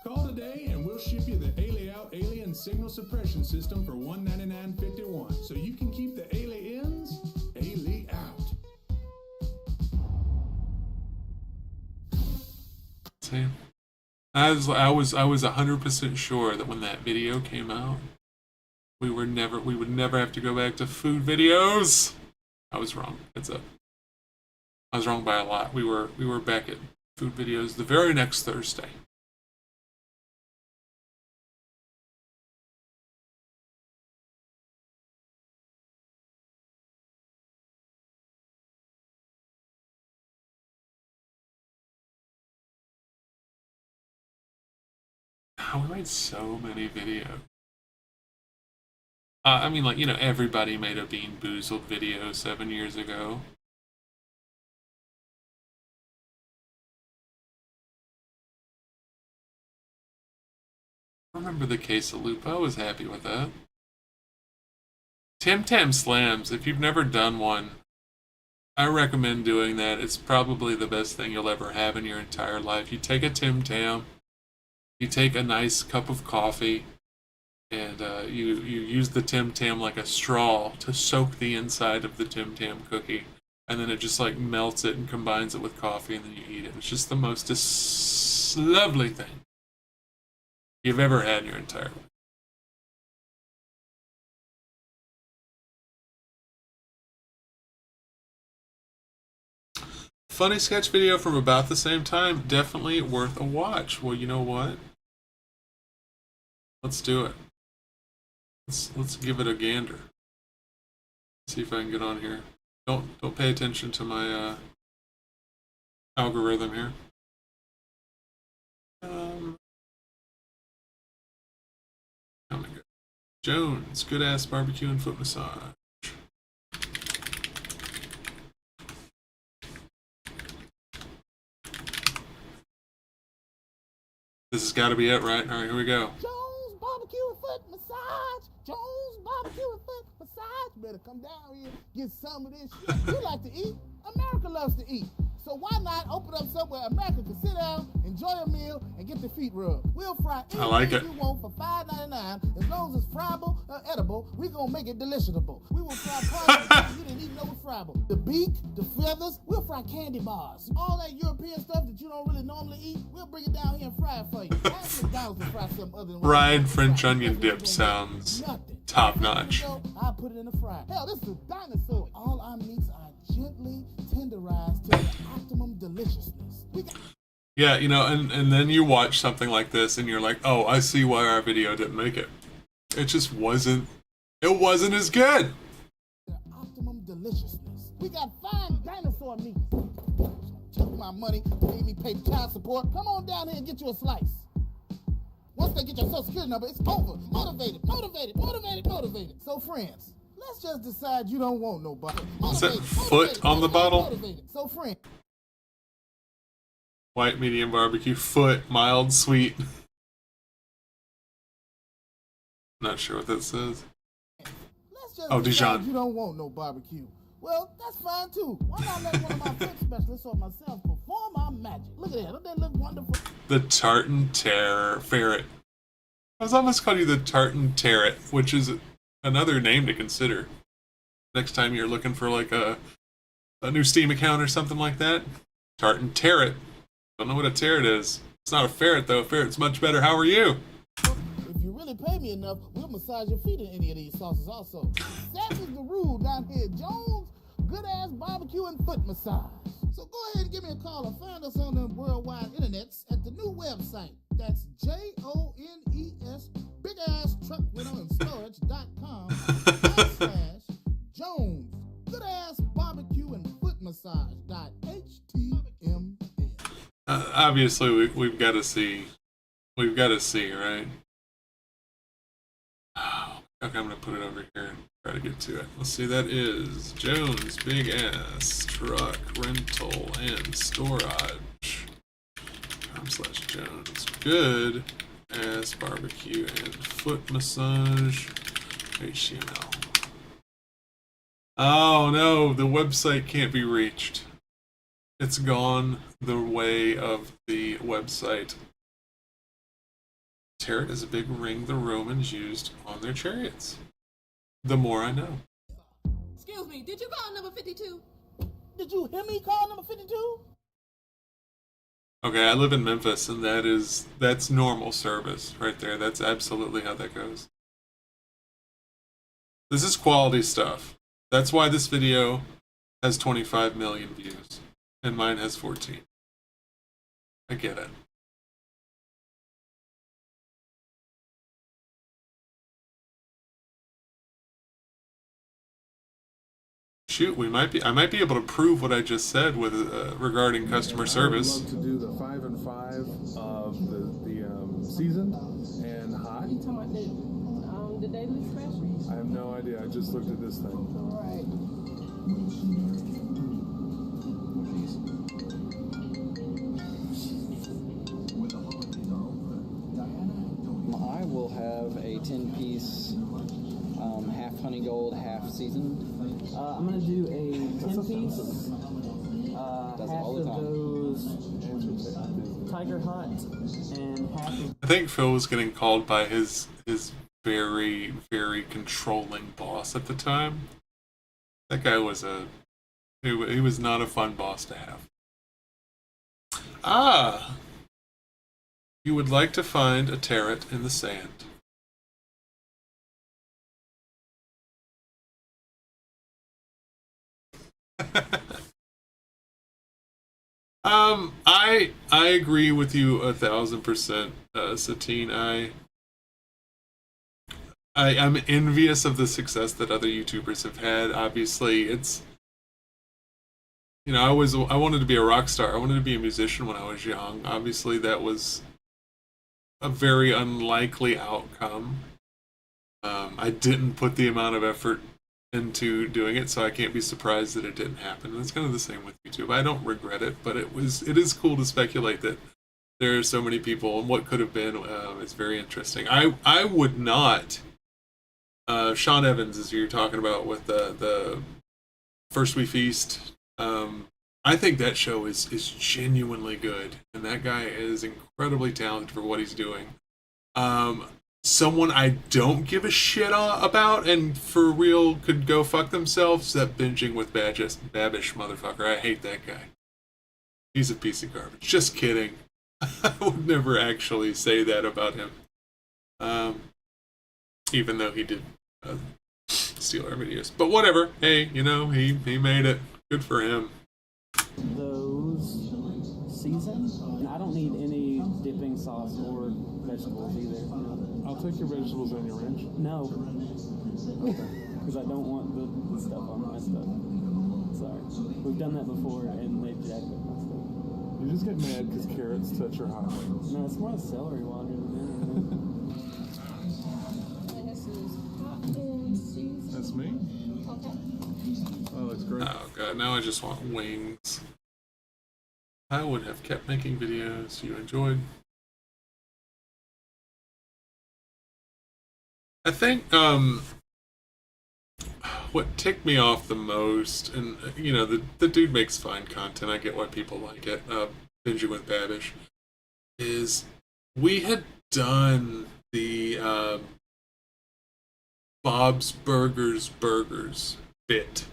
Call today and we'll ship you the Out Alien Signal Suppression System for $199.51. So you can keep the aliens out. See? I was 100% sure that when that video came out, we would never have to go back to food videos. I was wrong. It's up. I was wrong by a lot. We were back at food videos the very next Thursday. Oh, we made so many videos. I mean, like, everybody made a Bean Boozled video 7 years ago. I remember the quesalupa. I was happy with that. Tim Tam Slams, if you've never done one, I recommend doing that. It's probably the best thing you'll ever have in your entire life. You take a Tim Tam, you take a nice cup of coffee, and you use the Tim Tam like a straw to soak the inside of the Tim Tam cookie, and then it just like melts it and combines it with coffee, and then you eat it. It's just the most lovely thing you've ever had in your entire life. Funny sketch video from about the same time, definitely worth a watch. Well, you know what? Let's do it. Let's give it a gander. See if I can get on here. Don't pay attention to my algorithm here. Oh my god. Jones, good ass barbecue and foot massage. This has got to be it, right? All right, here we go. Jones barbecue and foot massage. Jones barbecue and foot massage. Better come down here, get some of this shit. You like to eat? America loves to eat. So why not open up somewhere America can sit down, enjoy a meal, and get their feet rubbed? We'll fry anything you want for $5.99. As long as it's friable or edible, we're going to make it deliciable. We will fry parts that you didn't even know was friable. The beak, the feathers, we'll fry candy bars. All that European stuff that you don't really normally eat, we'll bring it down here and fry it for you. Ask McDonald's to fry something other than Fried French onion dip sounds top notch. I'll put it in the fryer. Hell, this is a dinosaur. All our meats are gently tenderized to the optimum deliciousness. Yeah, and then you watch something like this and you're like, oh, I see why our video didn't make it. It just wasn't as good. The optimum deliciousness. We got fine dinosaur meat. Took my money, made me pay child support. Come on down here and get you a slice. Once they get your social security number, it's over. Motivated. So friends, let's just decide you don't want nobody. Is that foot on the bottle? Motivated. So friends. White medium barbecue, foot, mild, sweet. Not sure what that says. Let's just Oh, decide Dijon. you don't want no barbecue. Well, that's fine too. Why not let one of my foot specialists or myself perform our magic? Look at that. Don't that look wonderful? The tartan ferret. I was almost calling you the tartan terret, which is another name to consider. Next time you're looking for like a new Steam account or something like that. Tartan terret. Don't know what a terret is. It's not a ferret though. A ferret's much better. How are you? If you really pay me enough, we'll massage your feet in any of these sauces also. That is the rule down here at Jones. Good ass barbecue and foot massage. So go ahead and give me a call or find us on the worldwide internets at the new website. That's JONES, big ass truck rental and storage.com/Jones. Good ass barbecue and foot massage.html. Obviously, we've got to see We've got to see, right? Oh, okay, I'm gonna put it over here and try to get to it. Let's see. That is Jones Big Ass Truck Rental and Storage. /Jones Good Ass Barbecue and Foot Massage HTML. Oh no, the website can't be reached. It's gone the way of the website. Tarot is a big ring the Romans used on their chariots. The more I know. Excuse me, did you call number 52? Did you hear me call number 52? Okay, I live in Memphis, and that's normal service right there. That's absolutely how that goes. This is quality stuff. That's why this video has 25 million views, and mine has 14. I get it. Shoot, I might be able to prove what I just said with regarding customer service. I would love to do the 5 and 5 of the seasoned and hot. You talking about the daily special? I have no idea. I just looked at this thing. All right. I will have a 10-piece, half honey gold, half seasoned. I'm gonna do a 10-piece. Half all the of time. those Tiger Hut and half of I think Phil was getting called by his very, very controlling boss at the time. That guy was he was not a fun boss to have. Ah! You would like to find a tarot in the sand. I agree with you 1,000%, Satine. I'm envious of the success that other YouTubers have had. Obviously, it's, you know, I wanted to be a rock star. I wanted to be a musician when I was young. Obviously, that was a very unlikely outcome. I didn't put the amount of effort into doing it, so I can't be surprised that it didn't happen. And it's kind of the same with YouTube. I don't regret it, but it is cool to speculate that there are so many people and what could have been. It's very interesting. I would not. Sean Evans, as you're talking about with the First We Feast. I think that show is genuinely good, and that guy is incredibly talented for what he's doing. Someone I don't give a shit about and for real could go fuck themselves, that binging with Babish motherfucker. I hate that guy. He's a piece of garbage. Just kidding. I would never actually say that about him. Even though he did steal our videos. But whatever. Hey, you know, he made it. Good for him. those seasoned. And I don't need any dipping sauce or vegetables either. I'll take your vegetables on your ranch. No. Because I don't want the stuff on my stuff. Sorry. We've done that before and they jacked up my stuff. You just get mad because carrots touch your hot wings. No, it's more the celery water than anything. This is popcorn season. That's me? Okay. Oh, looks great. Oh god, now I just want wings. I would have kept making videos you enjoyed. I think what ticked me off the most, and you know, the dude makes fine content, I get why people like it, Binging with Babish, is we had done the Bob's Burgers bit.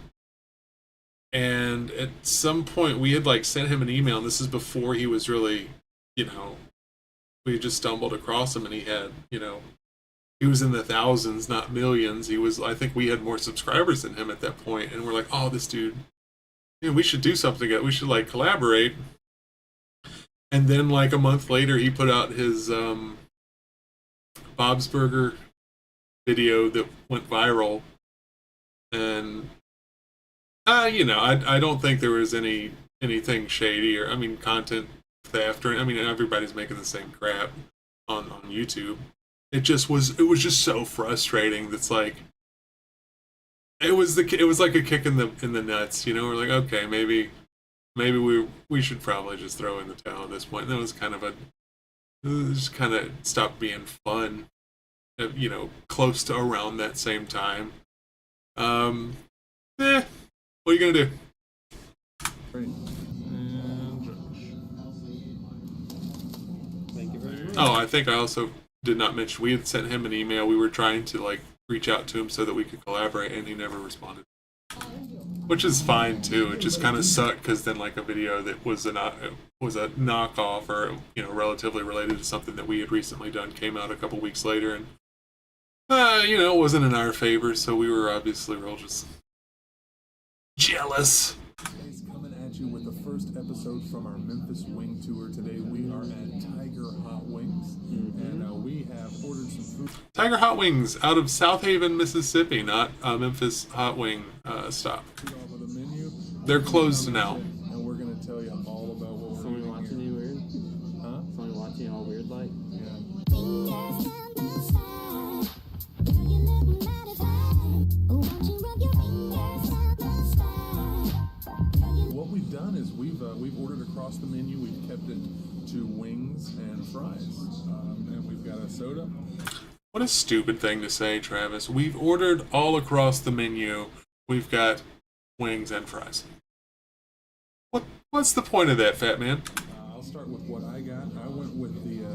And at some point we had like sent him an email, and this is before he was really, you know, we just stumbled across him and he had, you know, he was in the thousands, not millions. He was, I think we had more subscribers than him at that point, and we're like, oh, this dude, you know, we should do something, we should like collaborate. And then like a month later he put out his Bob's Burger video that went viral, and you know, I don't think there was anything shady or, I mean, content theft or, I mean, everybody's making the same crap. on YouTube. It was just so frustrating. That's like it was like a kick in the nuts. You know, we're like, okay, maybe we should probably just throw in the towel at this point. And that was just kind of stopped being fun. You know, close to around that same time. What are you gonna do? Thank you very much. Oh, I think I also did not mention we had sent him an email. We were trying to like reach out to him so that we could collaborate, and he never responded. Which is fine too. It just kind of sucked because then like a video that was a knockoff or relatively related to something that we had recently done came out a couple weeks later, and it wasn't in our favor, so we were obviously real just jealous. Today's coming at you with the first episode from our Memphis wing tour. Today we are at Tiger Hot Wings, and we have ordered some food. Tiger Hot Wings out of South Haven, Mississippi, not Memphis Hot Wing stop. Off of the menu. They're closed now. And we're going to tell you all about what we're Someone doing watching here. you weird? Huh? Someone watching you all weird like? Yeah. What we've done is we've ordered across the menu. We've kept it to wings and fries, and we've got a soda. What a stupid thing to say, Travis. We've ordered all across the menu. We've got wings and fries. What's the point of that, fat man? I'll start with what I got. I went with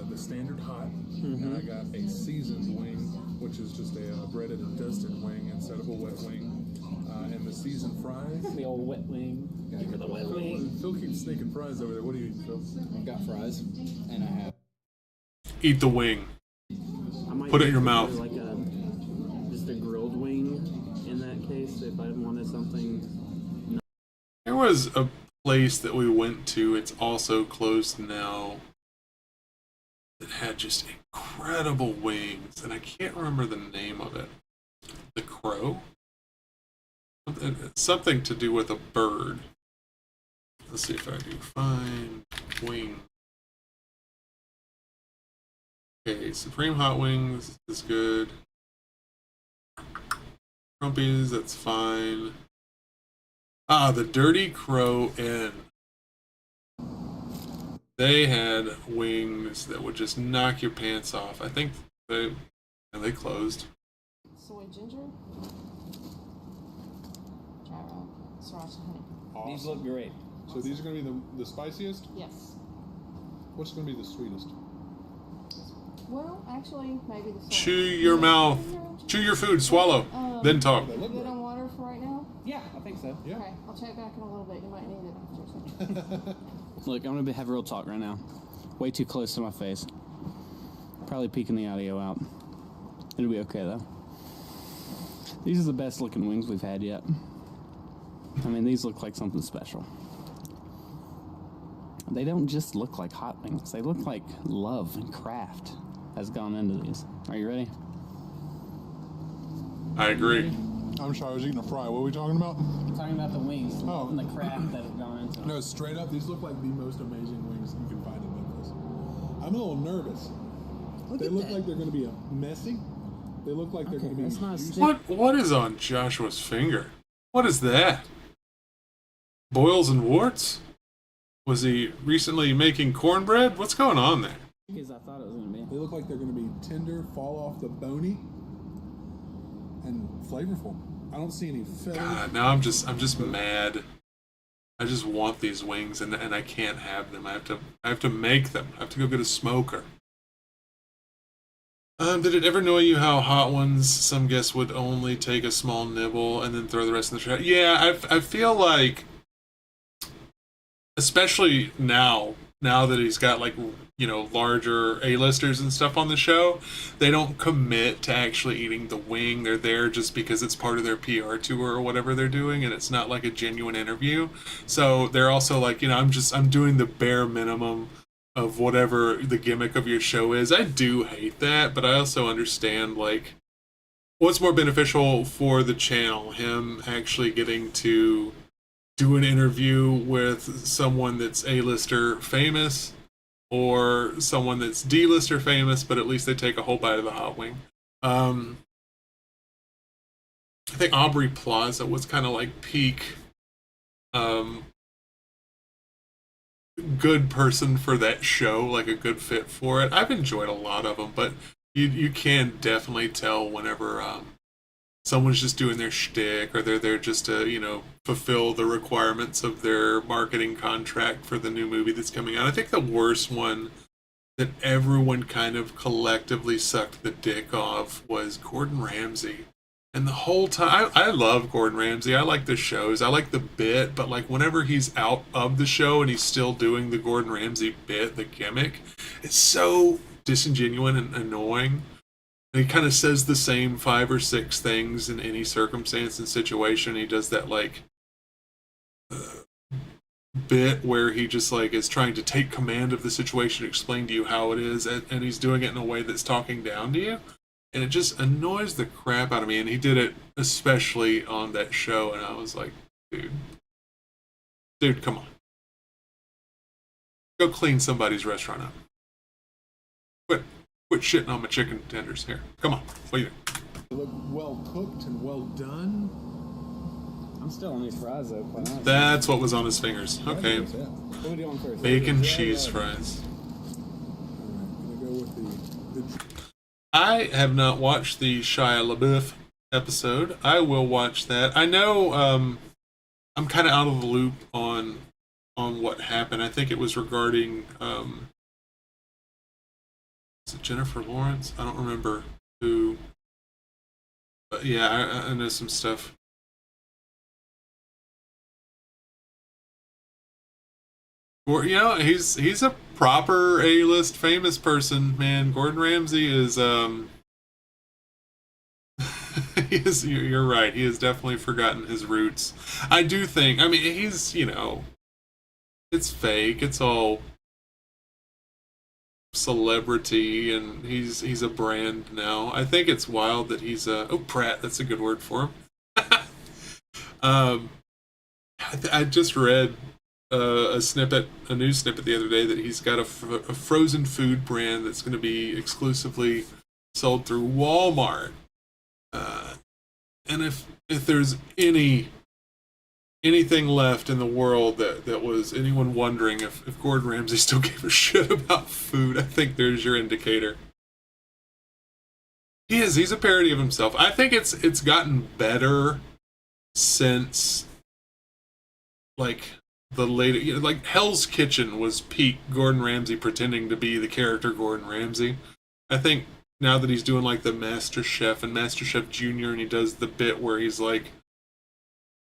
the standard hot, and I got a seasoned wing, which is just a breaded and dusted wing instead of a wet wing. And the seasoned fries. The old wet wing. Give her the wet wing. Phil keeps sneaking fries over there. What do you eat, Phil? I've got fries, and I have. Eat the wing. I might Put it in your consider mouth. Like just a grilled wing in that case if I wanted something. There was a place that we went to, it's also closed now, that had just incredible wings, and I can't remember the name of it. The Crow? Something to do with a bird. Let's see if I do find wing. Okay, Supreme Hot Wings is good. Crumpies, that's fine. The Dirty Crow Inn. They had wings that would just knock your pants off. I think they closed. Soy ginger. Gyro. Sriracha honey. These look great. So these are going to be the spiciest? Yes. What's going to be the sweetest? Well, actually, maybe the soy. Chew your mouth. Chew your food. Swallow. Then talk. They look Good good. on water for right now? Yeah, I think so. Yeah. Okay, I'll check back in a little bit. You might need it after. Look, I'm gonna have real talk right now. Way too close to my face. Probably peeking the audio out. It'll be okay though. These are the best looking wings we've had yet. I mean, these look like something special. They don't just look like hot wings. They look like love and craft has gone into these. Are you ready? I agree. I'm sorry, I was eating a fry. What are we talking about? I'm talking about the wings Oh. and the craft that have gone into them. No, straight up, these look like the most amazing wings you can find in Memphis. I'm a little nervous. They look like they're going to be messy. They look like they're going to be that's not a juicy. stick. What is on Joshua's finger? What is that? Boils and warts? Was he recently making cornbread? What's going on there? As I thought it was gonna be. They look like they're going to be tender, fall off the bony, and flavorful. I don't see any fillers. God, now I'm just mad. I just want these wings and I can't have them. I have to make them. I have to go get a smoker. Did it ever annoy you how hot ones, some guests would only take a small nibble and then throw the rest in the trash? Yeah, I feel like, especially now that he's got like, larger A-listers and stuff on the show, they don't commit to actually eating the wing. They're there just because it's part of their PR tour or whatever they're doing, and it's not like a genuine interview. So they're also like, I'm doing the bare minimum of whatever the gimmick of your show is. I do hate that, but I also understand, like, what's more beneficial for the channel, him actually getting to do an interview with someone that's A-lister famous, or someone that's D-list or famous, but at least they take a whole bite of the hot wing. I think Aubrey Plaza was kind of like peak good person for that show, like a good fit for it. I've enjoyed a lot of them, but you can definitely tell whenever someone's just doing their shtick, or they're there just to, fulfill the requirements of their marketing contract for the new movie that's coming out. I think the worst one that everyone kind of collectively sucked the dick off was Gordon Ramsay. And the whole time, I love Gordon Ramsay. I like the shows. I like the bit, but like whenever he's out of the show and he's still doing the Gordon Ramsay bit, the gimmick, it's so disingenuous and annoying. And he kind of says the same 5 or 6 things in any circumstance and situation. He does that like bit where he just like is trying to take command of the situation, explain to you how it is, and he's doing it in a way that's talking down to you. And it just annoys the crap out of me. And he did it especially on that show. And I was like, dude, come on. Go clean somebody's restaurant up. Quit shitting on my chicken tenders here. Come on. What do you think? They look well cooked and well done. I'm still on these fries though. Quite honestly. That's what was on his fingers. Okay. What are we doing first? Bacon cheese fries. Alright, gonna go with the I have not watched the Shia LaBeouf episode. I will watch that. I know I'm kind of out of the loop on what happened. I think it was regarding is it Jennifer Lawrence? I don't remember who. But yeah, I know some stuff. Or, he's a proper A-list famous person, man. Gordon Ramsay is you're right. He has definitely forgotten his roots. I do think, he's, it's fake. It's all celebrity, and he's a brand now. I think it's wild that he's Pratt, that's a good word for him. I just read a news snippet the other day that he's got a frozen food brand that's going to be exclusively sold through Walmart. And if there's anything left in the world that was anyone wondering if Gordon Ramsay still gave a shit about food, I think there's your indicator. He's a parody of himself. I think it's gotten better since like the later, like Hell's Kitchen was peak Gordon Ramsay pretending to be the character Gordon Ramsay. I think now that he's doing like the Master Chef and Master Chef Junior, and he does the bit where he's like,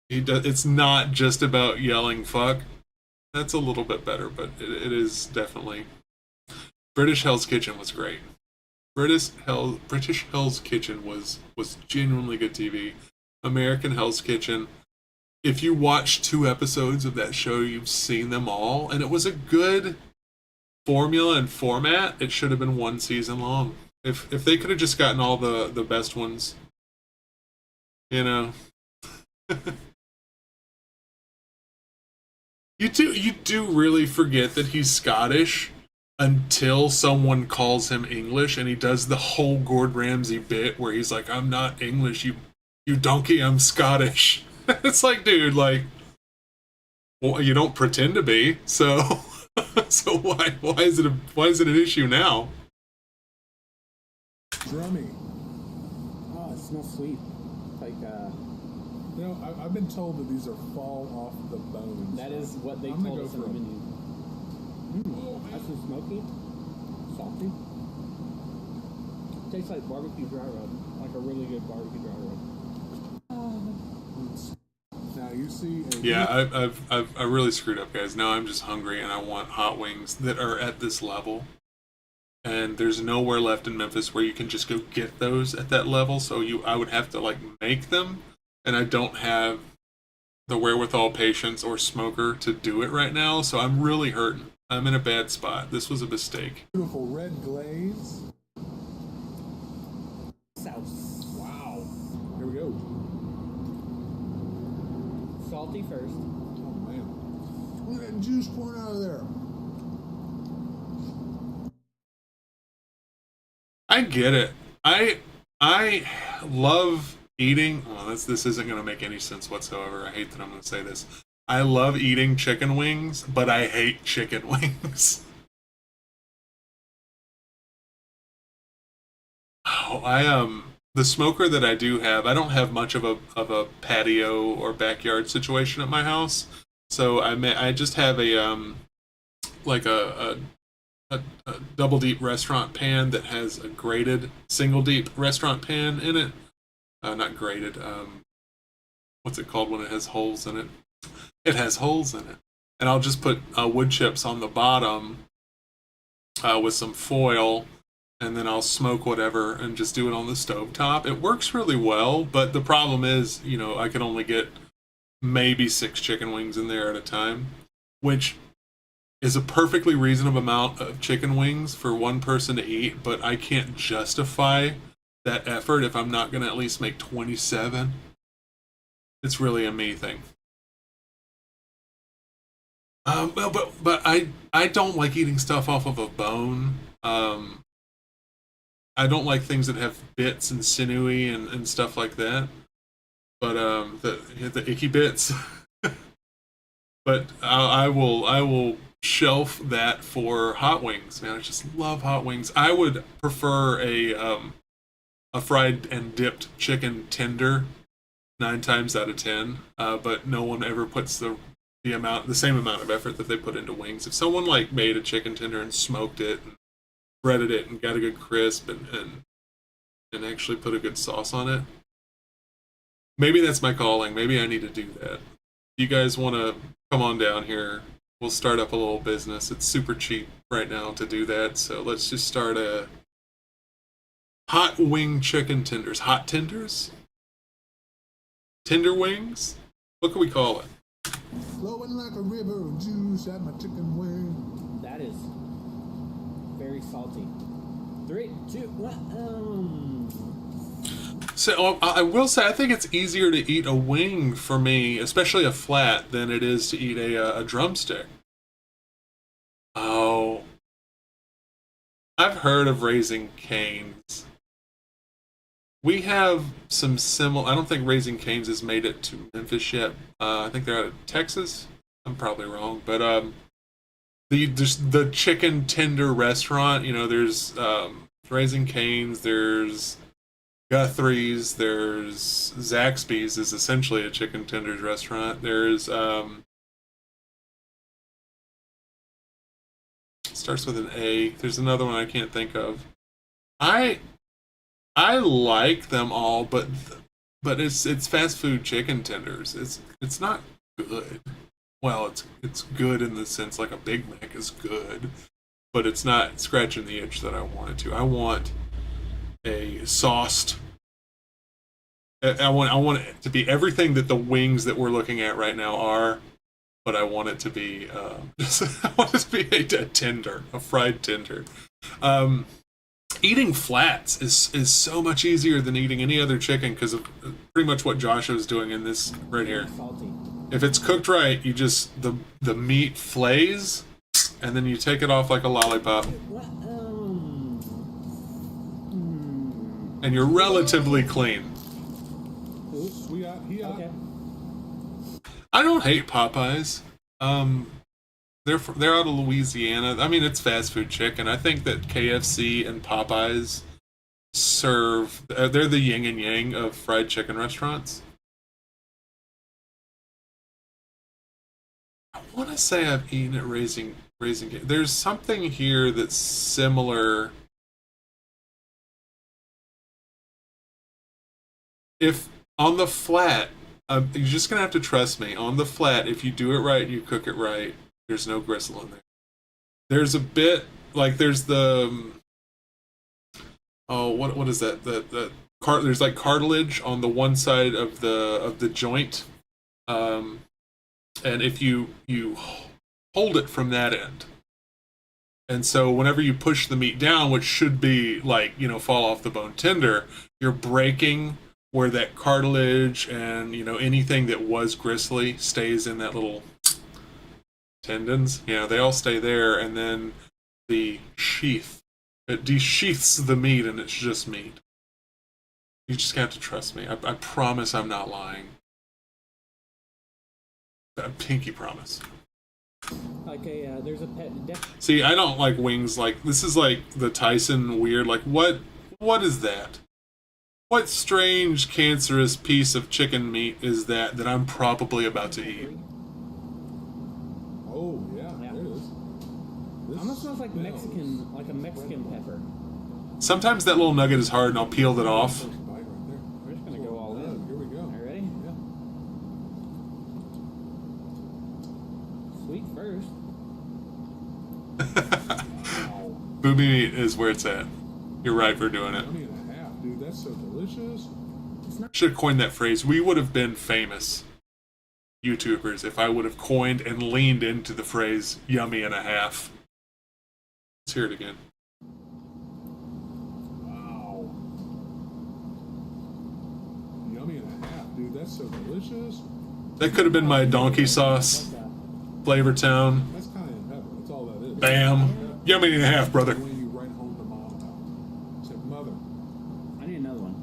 it's not just about yelling fuck. That's a little bit better, but it is definitely. British Hell's Kitchen was great. British Hell's Kitchen was genuinely good TV. American Hell's Kitchen, if you watch 2 episodes of that show, you've seen them all, and it was a good formula and format. It should have been 1 season long. If they could have just gotten all the best ones, You do really forget that he's Scottish until someone calls him English, and he does the whole Gordon Ramsay bit where he's like, "I'm not English, you donkey, I'm Scottish." It's like, dude, like, well, you don't pretend to be, so why is it an issue now? drummy. Oh, it smells sweet. Like I've been told that these are fall off the bones. that is what they I'm gonna told go us in the for a- menu. That's just smoky, salty. Tastes like barbecue dry rub, like a really good barbecue dry rub. Now you see. Yeah, I really screwed up, guys. Now I'm just hungry and I want hot wings that are at this level. And there's nowhere left in Memphis where you can just go get those at that level. So I would have to like make them, and I don't have the wherewithal, patience, or smoker to do it right now. So I'm really hurting. I'm in a bad spot. This was a mistake. Beautiful red glaze. Sauce. Wow. Here we go. Salty first. Oh man. Look at that juice pouring out of there. I get it. I love eating. Well, this isn't going to make any sense whatsoever. I hate that I'm going to say this. I love eating chicken wings, but I hate chicken wings. Oh, the smoker that I do have, I don't have much of a patio or backyard situation at my house, so I just have like a double deep restaurant pan that has a grated single deep restaurant pan in it. Not grated. What's it called when it has holes in it? It has holes in it, and I'll just put wood chips on the bottom with some foil, and then I'll smoke whatever and just do it on the stove top. It works really well, but the problem is, I can only get maybe 6 chicken wings in there at a time, which is a perfectly reasonable amount of chicken wings for one person to eat, but I can't justify that effort if I'm not going to at least make 27. It's really a me thing. But I don't like eating stuff off of a bone. I don't like things that have bits and sinewy and stuff like that. But the icky bits. But I will shelf that for hot wings, man. I just love hot wings. I would prefer a fried and dipped chicken tender 9 times out of 10. But no one ever puts the same amount of effort that they put into wings. If someone like made a chicken tender and smoked it and breaded it and got a good crisp and actually put a good sauce on it, maybe that's my calling. Maybe I need to do that. If you guys want to come on down here, we'll start up a little business. It's super cheap right now to do that, so let's just start a hot wing chicken tenders. Hot tenders? Tender wings? What can we call it? Flowing like a river of juice at my chicken wing. That is very salty. 3, 2, 1. So I will say, I think it's easier to eat a wing for me, especially a flat, than it is to eat a drumstick. Oh, I've heard of Raising Cane's. We have some similar. I don't think Raising Cane's has made it to Memphis yet. I think they're out of Texas. I'm probably wrong, but the chicken tender restaurant. There's Raising Cane's. There's Guthrie's. There's Zaxby's. Is essentially a chicken tenders restaurant. There's starts with an A. There's another one I can't think of. I like them all, but it's fast food chicken tenders. It's not good. Well, it's good in the sense like a Big Mac is good, but it's not scratching the itch that I want it to. I want a sauced. I want it to be everything that the wings that we're looking at right now are, but I want it to be I want it to be a tender, a fried tender. Eating flats is so much easier than eating any other chicken because of pretty much what Josh was doing in this right here. Salty. If it's cooked right, you just the meat flays, and then you take it off like a lollipop, and you're relatively clean. Okay. I don't hate Popeyes. They're out of Louisiana. I mean, it's fast food chicken. I think that KFC and Popeyes serve. They're the yin and yang of fried chicken restaurants. I want to say I've eaten at Raising. There's something here that's similar. If on the flat, you're just gonna have to trust me. On the flat, if you do it right and you cook it right, there's no gristle in there. There's a bit like there's the what is that? There's like cartilage on the one side of the joint, and if you hold it from that end, and so whenever you push the meat down, which should be like fall off the bone tender, you're breaking where that cartilage and anything that was gristly stays in that little tendons. They all stay there, and then the sheath It desheaths the meat and it's just meat. You just have to trust me. I promise I'm not lying. A pinky promise. Like there's a pet. See, I don't like wings. Like, this is like the Tyson weird. Like, what is that? What strange cancerous piece of chicken meat is that I'm probably about to eat? Oh yeah, Yeah. there it is. This Almost smells like Mexican, like a Mexican pepper. Sometimes that little nugget is hard and I'll peel it off. First bite right there. We're just gonna go all in. Here we go. Are you ready? Yeah. Sweet first. Booby meat is where it's at. You're right for doing it. Yummy and a half, dude. That's so delicious. Should have coined that phrase. We would have been famous YouTubers if I would have coined and leaned into the phrase yummy and a half. Let's hear it again. Wow. Yummy and a half, dude. That's so delicious. That could have been my donkey sauce. Flavor Town. That's cayenne pepper. That's all that is. Bam. Yummy and a half, brother. When you write home to mom about it. Say, mother, I need another one.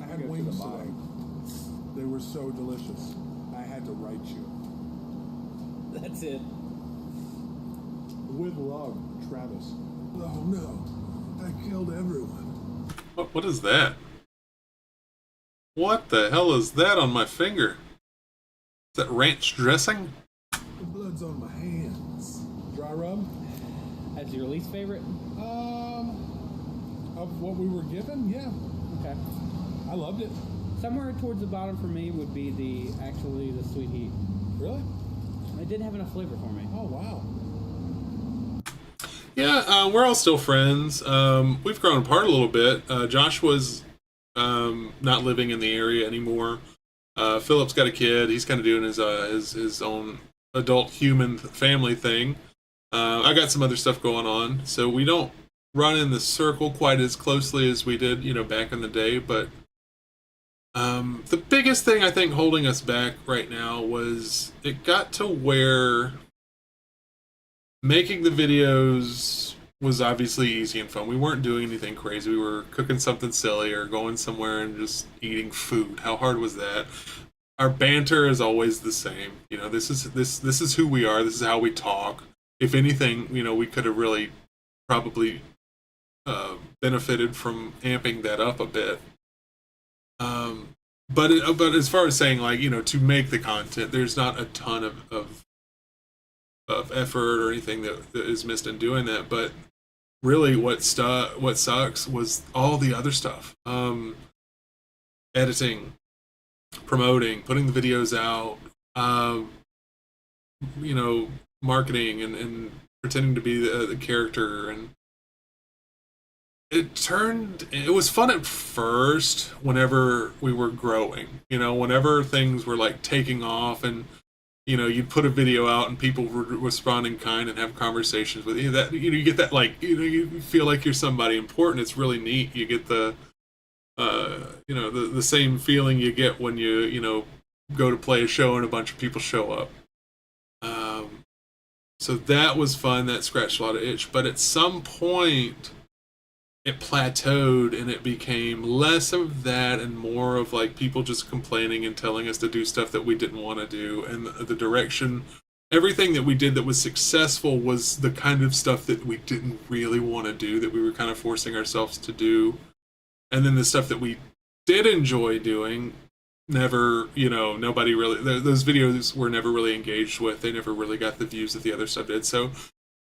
I had wings today. They were so delicious. I had to write you. That's it. With love, Travis. Oh no, I killed everyone. What is that? What the hell is that on my finger? Is that ranch dressing? The blood's on my hands. Dry rub? That's your least favorite? Of what we were given, yeah. Okay. I loved it. Somewhere towards the bottom for me would be the sweet heat. Really? It didn't have enough flavor for me. Oh wow. Yeah, we're all still friends. We've grown apart a little bit. Josh was not living in the area anymore. Philip's got a kid. He's kind of doing his own adult human family thing. I got some other stuff going on, so we don't run in the circle quite as closely as we did, back in the day. But the biggest thing I think holding us back right now was it got to where making the videos was obviously easy and fun. We weren't doing anything crazy. We were cooking something silly or going somewhere and just eating food. How hard was that? Our banter is always the same. This is who we are. This is how we talk. If anything, we could have really probably benefited from amping that up a bit. But as far as saying, like, to make the content, there's not a ton of effort or anything that is missed in doing that. But really, what sucks was all the other stuff. Editing, promoting, putting the videos out, marketing and pretending to be the character. And it was fun at first whenever we were growing, whenever things were like taking off and, you'd put a video out and people would respond in kind and have conversations with you. That, you get that, like, you feel like you're somebody important. It's really neat. You get the same feeling you get when you go to play a show and a bunch of people show up. So that was fun. That scratched a lot of itch. But at some point, it plateaued and it became less of that and more of like people just complaining and telling us to do stuff that we didn't want to do. And the direction, everything that we did that was successful was the kind of stuff that we didn't really want to do, that we were kind of forcing ourselves to do. And then the stuff that we did enjoy doing, never, nobody really, those videos were never really engaged with. They never really got the views that the other stuff did. So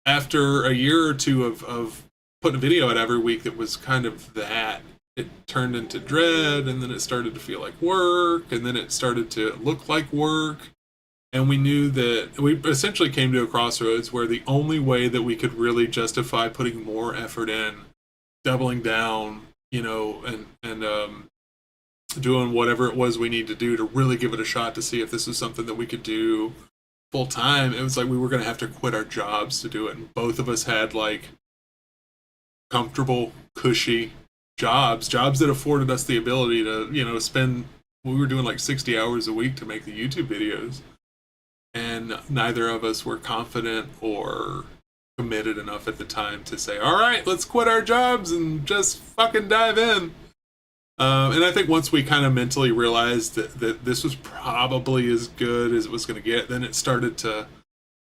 after a year or two of putting a video out every week that was kind of that, it turned into dread, and then it started to feel like work, and then it started to look like work. And we knew that we essentially came to a crossroads where the only way that we could really justify putting more effort in, doubling down, and doing whatever it was we need to do to really give it a shot to see if this is something that we could do full time. It was like we were going to have to quit our jobs to do it. And both of us had like comfortable, cushy jobs that afforded us the ability to, spend, we were doing like 60 hours a week to make the YouTube videos. And neither of us were confident or committed enough at the time to say, all right, let's quit our jobs and just fucking dive in. And I think once we kind of mentally realized that this was probably as good as it was going to get, then it started to,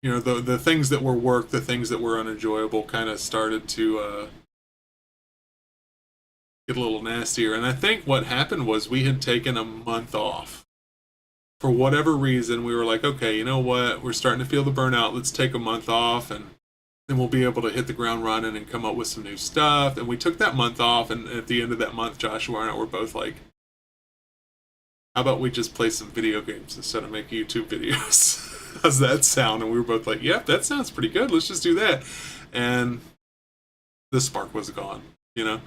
you know, the things that were work, the things that were unenjoyable kind of started to get a little nastier. And I think what happened was we had taken a month off. For whatever reason, we were like, okay, you know what? We're starting to feel the burnout. Let's take a month off, and then we'll be able to hit the ground running and come up with some new stuff. And we took that month off, and at the end of that month, Joshua and I were both like, how about we just play some video games instead of make YouTube videos? How's that sound? And we were both like, yep, that sounds pretty good. Let's just do that. And the spark was gone, you know?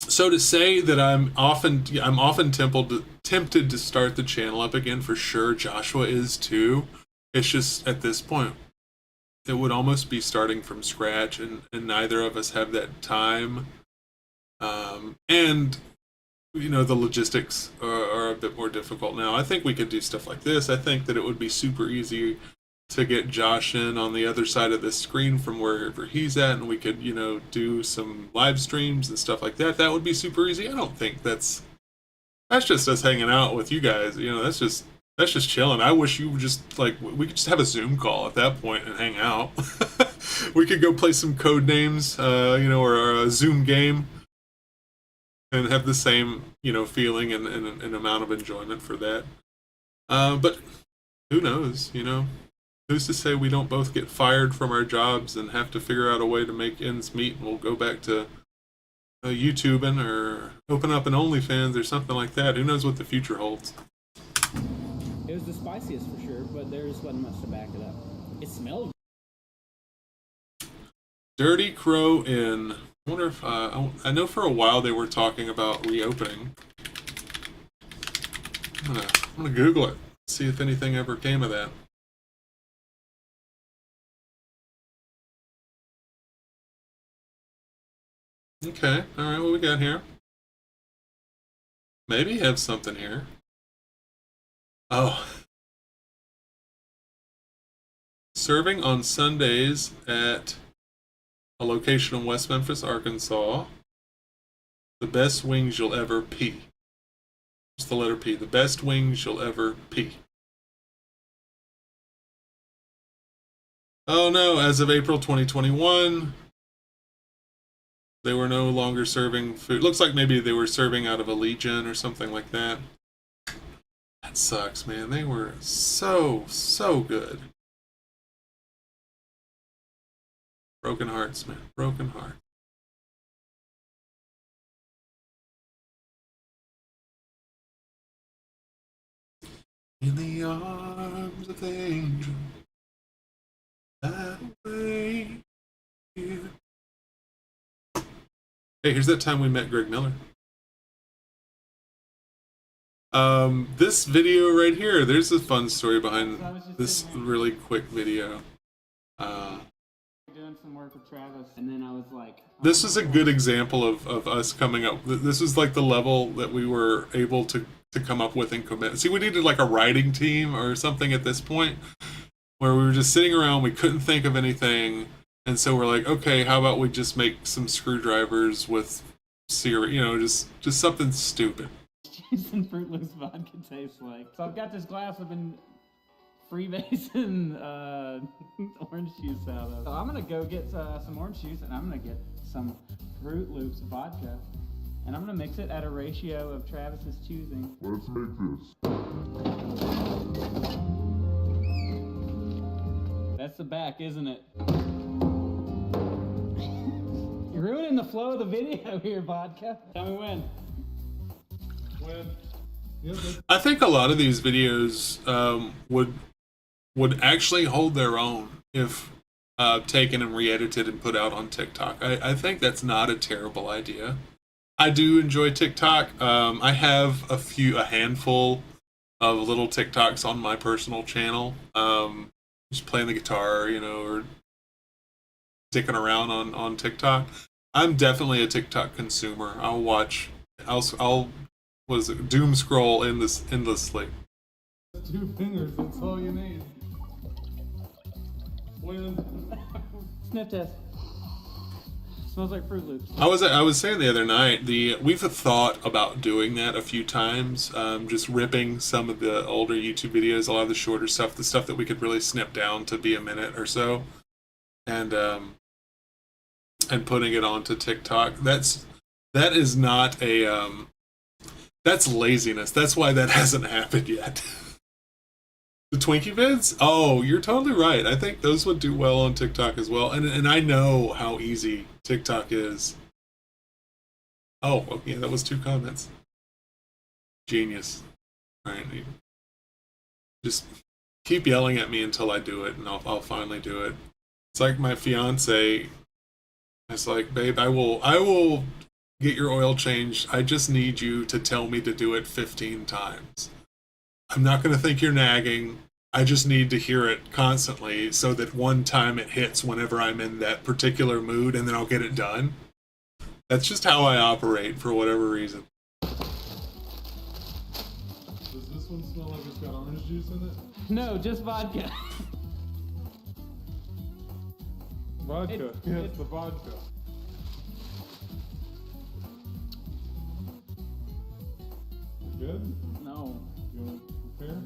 So to say that I'm often tempted to start the channel up again, for sure. Joshua is too. It's just at this point, it would almost be starting from scratch, and neither of us have that time. And you know, the logistics are a bit more difficult now. I think we could do stuff like this. I think that it would be super easy to get Josh in on the other side of the screen from wherever he's at, and we could, you know, do some live streams and stuff like that. That would be super easy. I don't think that's just us hanging out with you guys. You know, that's just chilling. I wish you would just, like, we could just have a Zoom call at that point and hang out. We could go play some code names, you know, or a Zoom game, and have the same, you know, feeling and amount of enjoyment for that. But who knows, you know? Who's to say we don't both get fired from our jobs and have to figure out a way to make ends meet, and we'll go back to YouTubing or open up an OnlyFans or something like that. Who knows what the future holds? It was the spiciest for sure, but there just wasn't much to back it up. It smelled. Dirty Crow Inn. I wonder if I know for a while they were talking about reopening. I'm gonna Google it, see if anything ever came of that. Okay, alright, what we got here? Maybe have something here. Oh. Serving on Sundays at a location in West Memphis, Arkansas. The best wings you'll ever pee. Just the letter P. The best wings you'll ever pee. Oh no, as of April 2021, they were no longer serving food. Looks like maybe they were serving out of a Legion or something like that. That sucks, man. They were so good. Broken hearts, man. Broken heart. In the arms of the angel that way here. Hey, here's that time we met Greg Miller. This video right here, there's a fun story behind this really quick video. Doing some work with Travis, and then I was like, this is a good example of us coming up. This is like the level that we were able to come up with and commit. See, we needed like a writing team or something at this point, where we were just sitting around, we couldn't think of anything, and so we're like, okay, how about we just make some screwdrivers with cereal, you know, just something stupid. cheese and Fruit Loops vodka tastes like. So I've got this glass I've been freebasing orange juice out of. So I'm gonna go get some orange juice, and I'm gonna get some Fruit Loops vodka, and I'm gonna mix it at a ratio of Travis's choosing. Let's make this. That's the back, isn't it? You're ruining the flow of the video here, vodka. Tell me when. I think a lot of these videos would actually hold their own if taken and re-edited and put out on TikTok. I think that's not a terrible idea. I do enjoy TikTok. I have a handful of little TikToks on my personal channel. Just playing the guitar, you know, or sticking around on TikTok. I'm definitely a TikTok consumer. I'll doom scroll endlessly. 2 fingers, that's all you need. Wind. Sniff test. Smells like Fruit Loops. I was saying the other night, we've thought about doing that a few times, just ripping some of the older YouTube videos, a lot of the shorter stuff, the stuff that we could really snip down to be a minute or so, and putting it onto TikTok. That is not a that's laziness. That's why that hasn't happened yet. The Twinkie vids? Oh, you're totally right. I think those would do well on TikTok as well. And I know how easy TikTok is. Oh, okay, that was 2 comments. Genius. All right. Just keep yelling at me until I do it, and I'll finally do it. It's like my fiance. It's like, babe, I will get your oil changed. I just need you to tell me to do it 15 times. I'm not going to think you're nagging. I just need to hear it constantly so that one time it hits whenever I'm in that particular mood, and then I'll get it done. That's just how I operate for whatever reason. Does this one smell like it's got orange juice in it? No, just vodka. Vodka. It's the vodka. Good? No. You want to compare?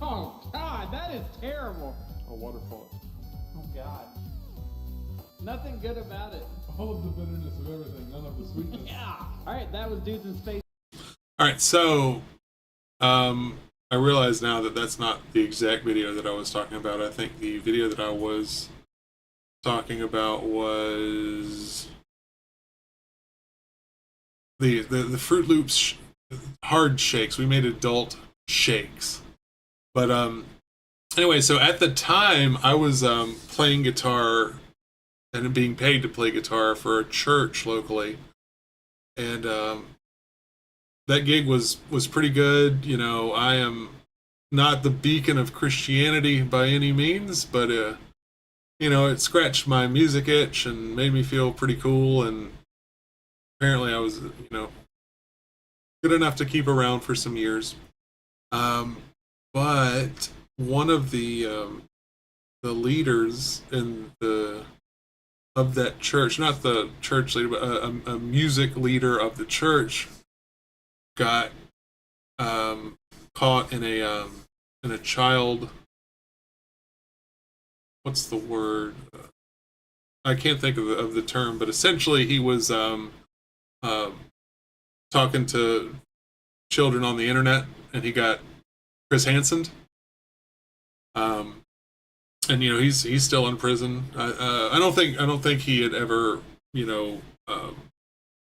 Oh, God, that is terrible. A waterfall. Oh, God. Nothing good about it. All of the bitterness of everything, none of the sweetness. Yeah. All right, that was Dudes in Space. All right, so I realize now that that's not the exact video that I was talking about. I think the video that I was talking about was the Fruit Loops hard shakes. We made adult shakes. But anyway, so at the time I was playing guitar and being paid to play guitar for a church locally. And that gig was pretty good. You know, I am not the beacon of Christianity by any means, but you know, it scratched my music itch and made me feel pretty cool. And apparently, I was, you know, good enough to keep around for some years. But one of the leaders of that church, not the church leader, but a music leader of the church, got caught in a child. What's the word? I can't think of the term, but essentially he was talking to children on the internet, and he got Chris Hansened. And you know, he's still in prison. I don't think he had ever, you know, I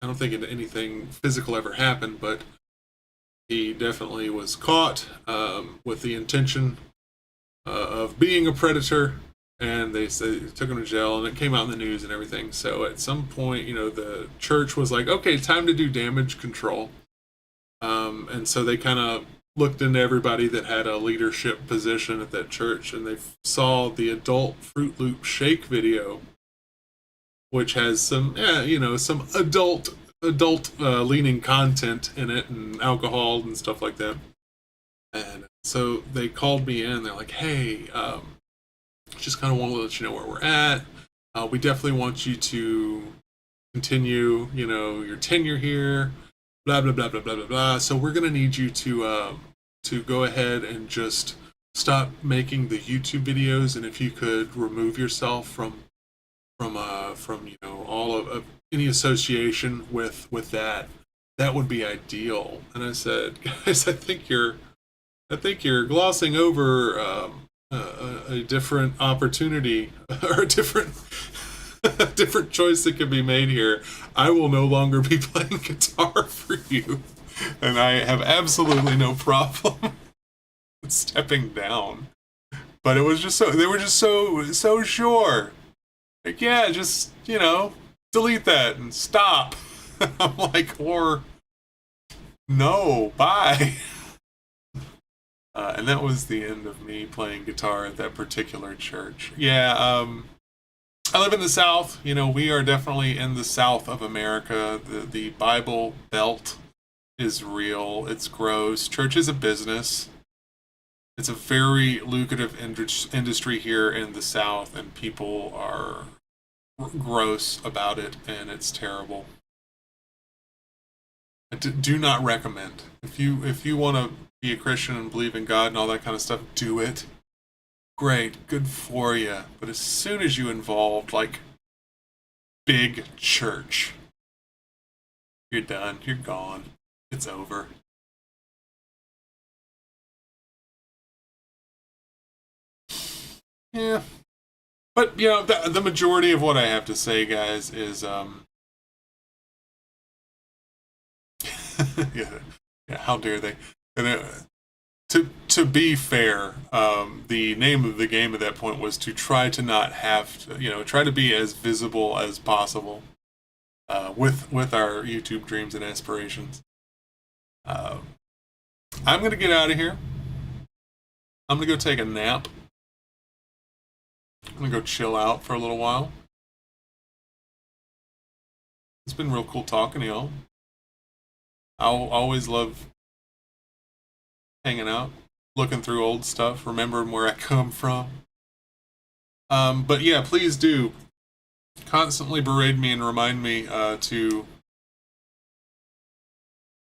don't think anything physical ever happened, but he definitely was caught with the intention of being a predator, and they took him to jail, and it came out in the news and everything. So at some point, you know, the church was like, okay, time to do damage control. And so they kind of looked into everybody that had a leadership position at that church, and they saw the adult Fruit Loop shake video, which has some, you know, some adult leaning content in it, and alcohol and stuff like that. And so they called me in. They're like, hey, just kind of want to let you know where we're at. We definitely want you to continue, you know, your tenure here, blah, blah, blah, blah, blah, blah, blah. So we're going to need you to go ahead and just stop making the YouTube videos. And if you could remove yourself from you know, all of any association with that would be ideal. And I said, guys, I think you're glossing over a different opportunity or a different choice that could be made here. I will no longer be playing guitar for you, and I have absolutely no problem stepping down. But it was just they were just so sure. Like, yeah, just, you know, delete that and stop. I'm like, or no, bye. And that was the end of me playing guitar at that particular church. Yeah, I live in the South. You know, we are definitely in the South of America. The Bible Belt is real. It's gross. Church is a business. It's a very lucrative industry here in the South, and people are gross about it, and it's terrible. I do not recommend. If you want to be a Christian and believe in God and all that kind of stuff, do it. Great, good for you. But as soon as you involved like big church, you're done. You're gone. It's over. Yeah. But, you know, the majority of what I have to say, guys, is, yeah, how dare they? And, to be fair, the name of the game at that point was to try to not have to, you know, try to be as visible as possible, with our YouTube dreams and aspirations. I'm gonna get out of here. I'm gonna go take a nap. I'm gonna go chill out for a little while. It's been real cool talking to y'all. I'll always love hanging out, looking through old stuff, remembering where I come from. But yeah, please do constantly berate me and remind me to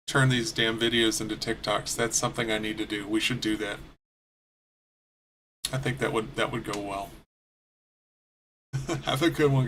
turn these damn videos into TikToks. That's something I need to do. We should do that. I think that would go well. Have a good one, guys.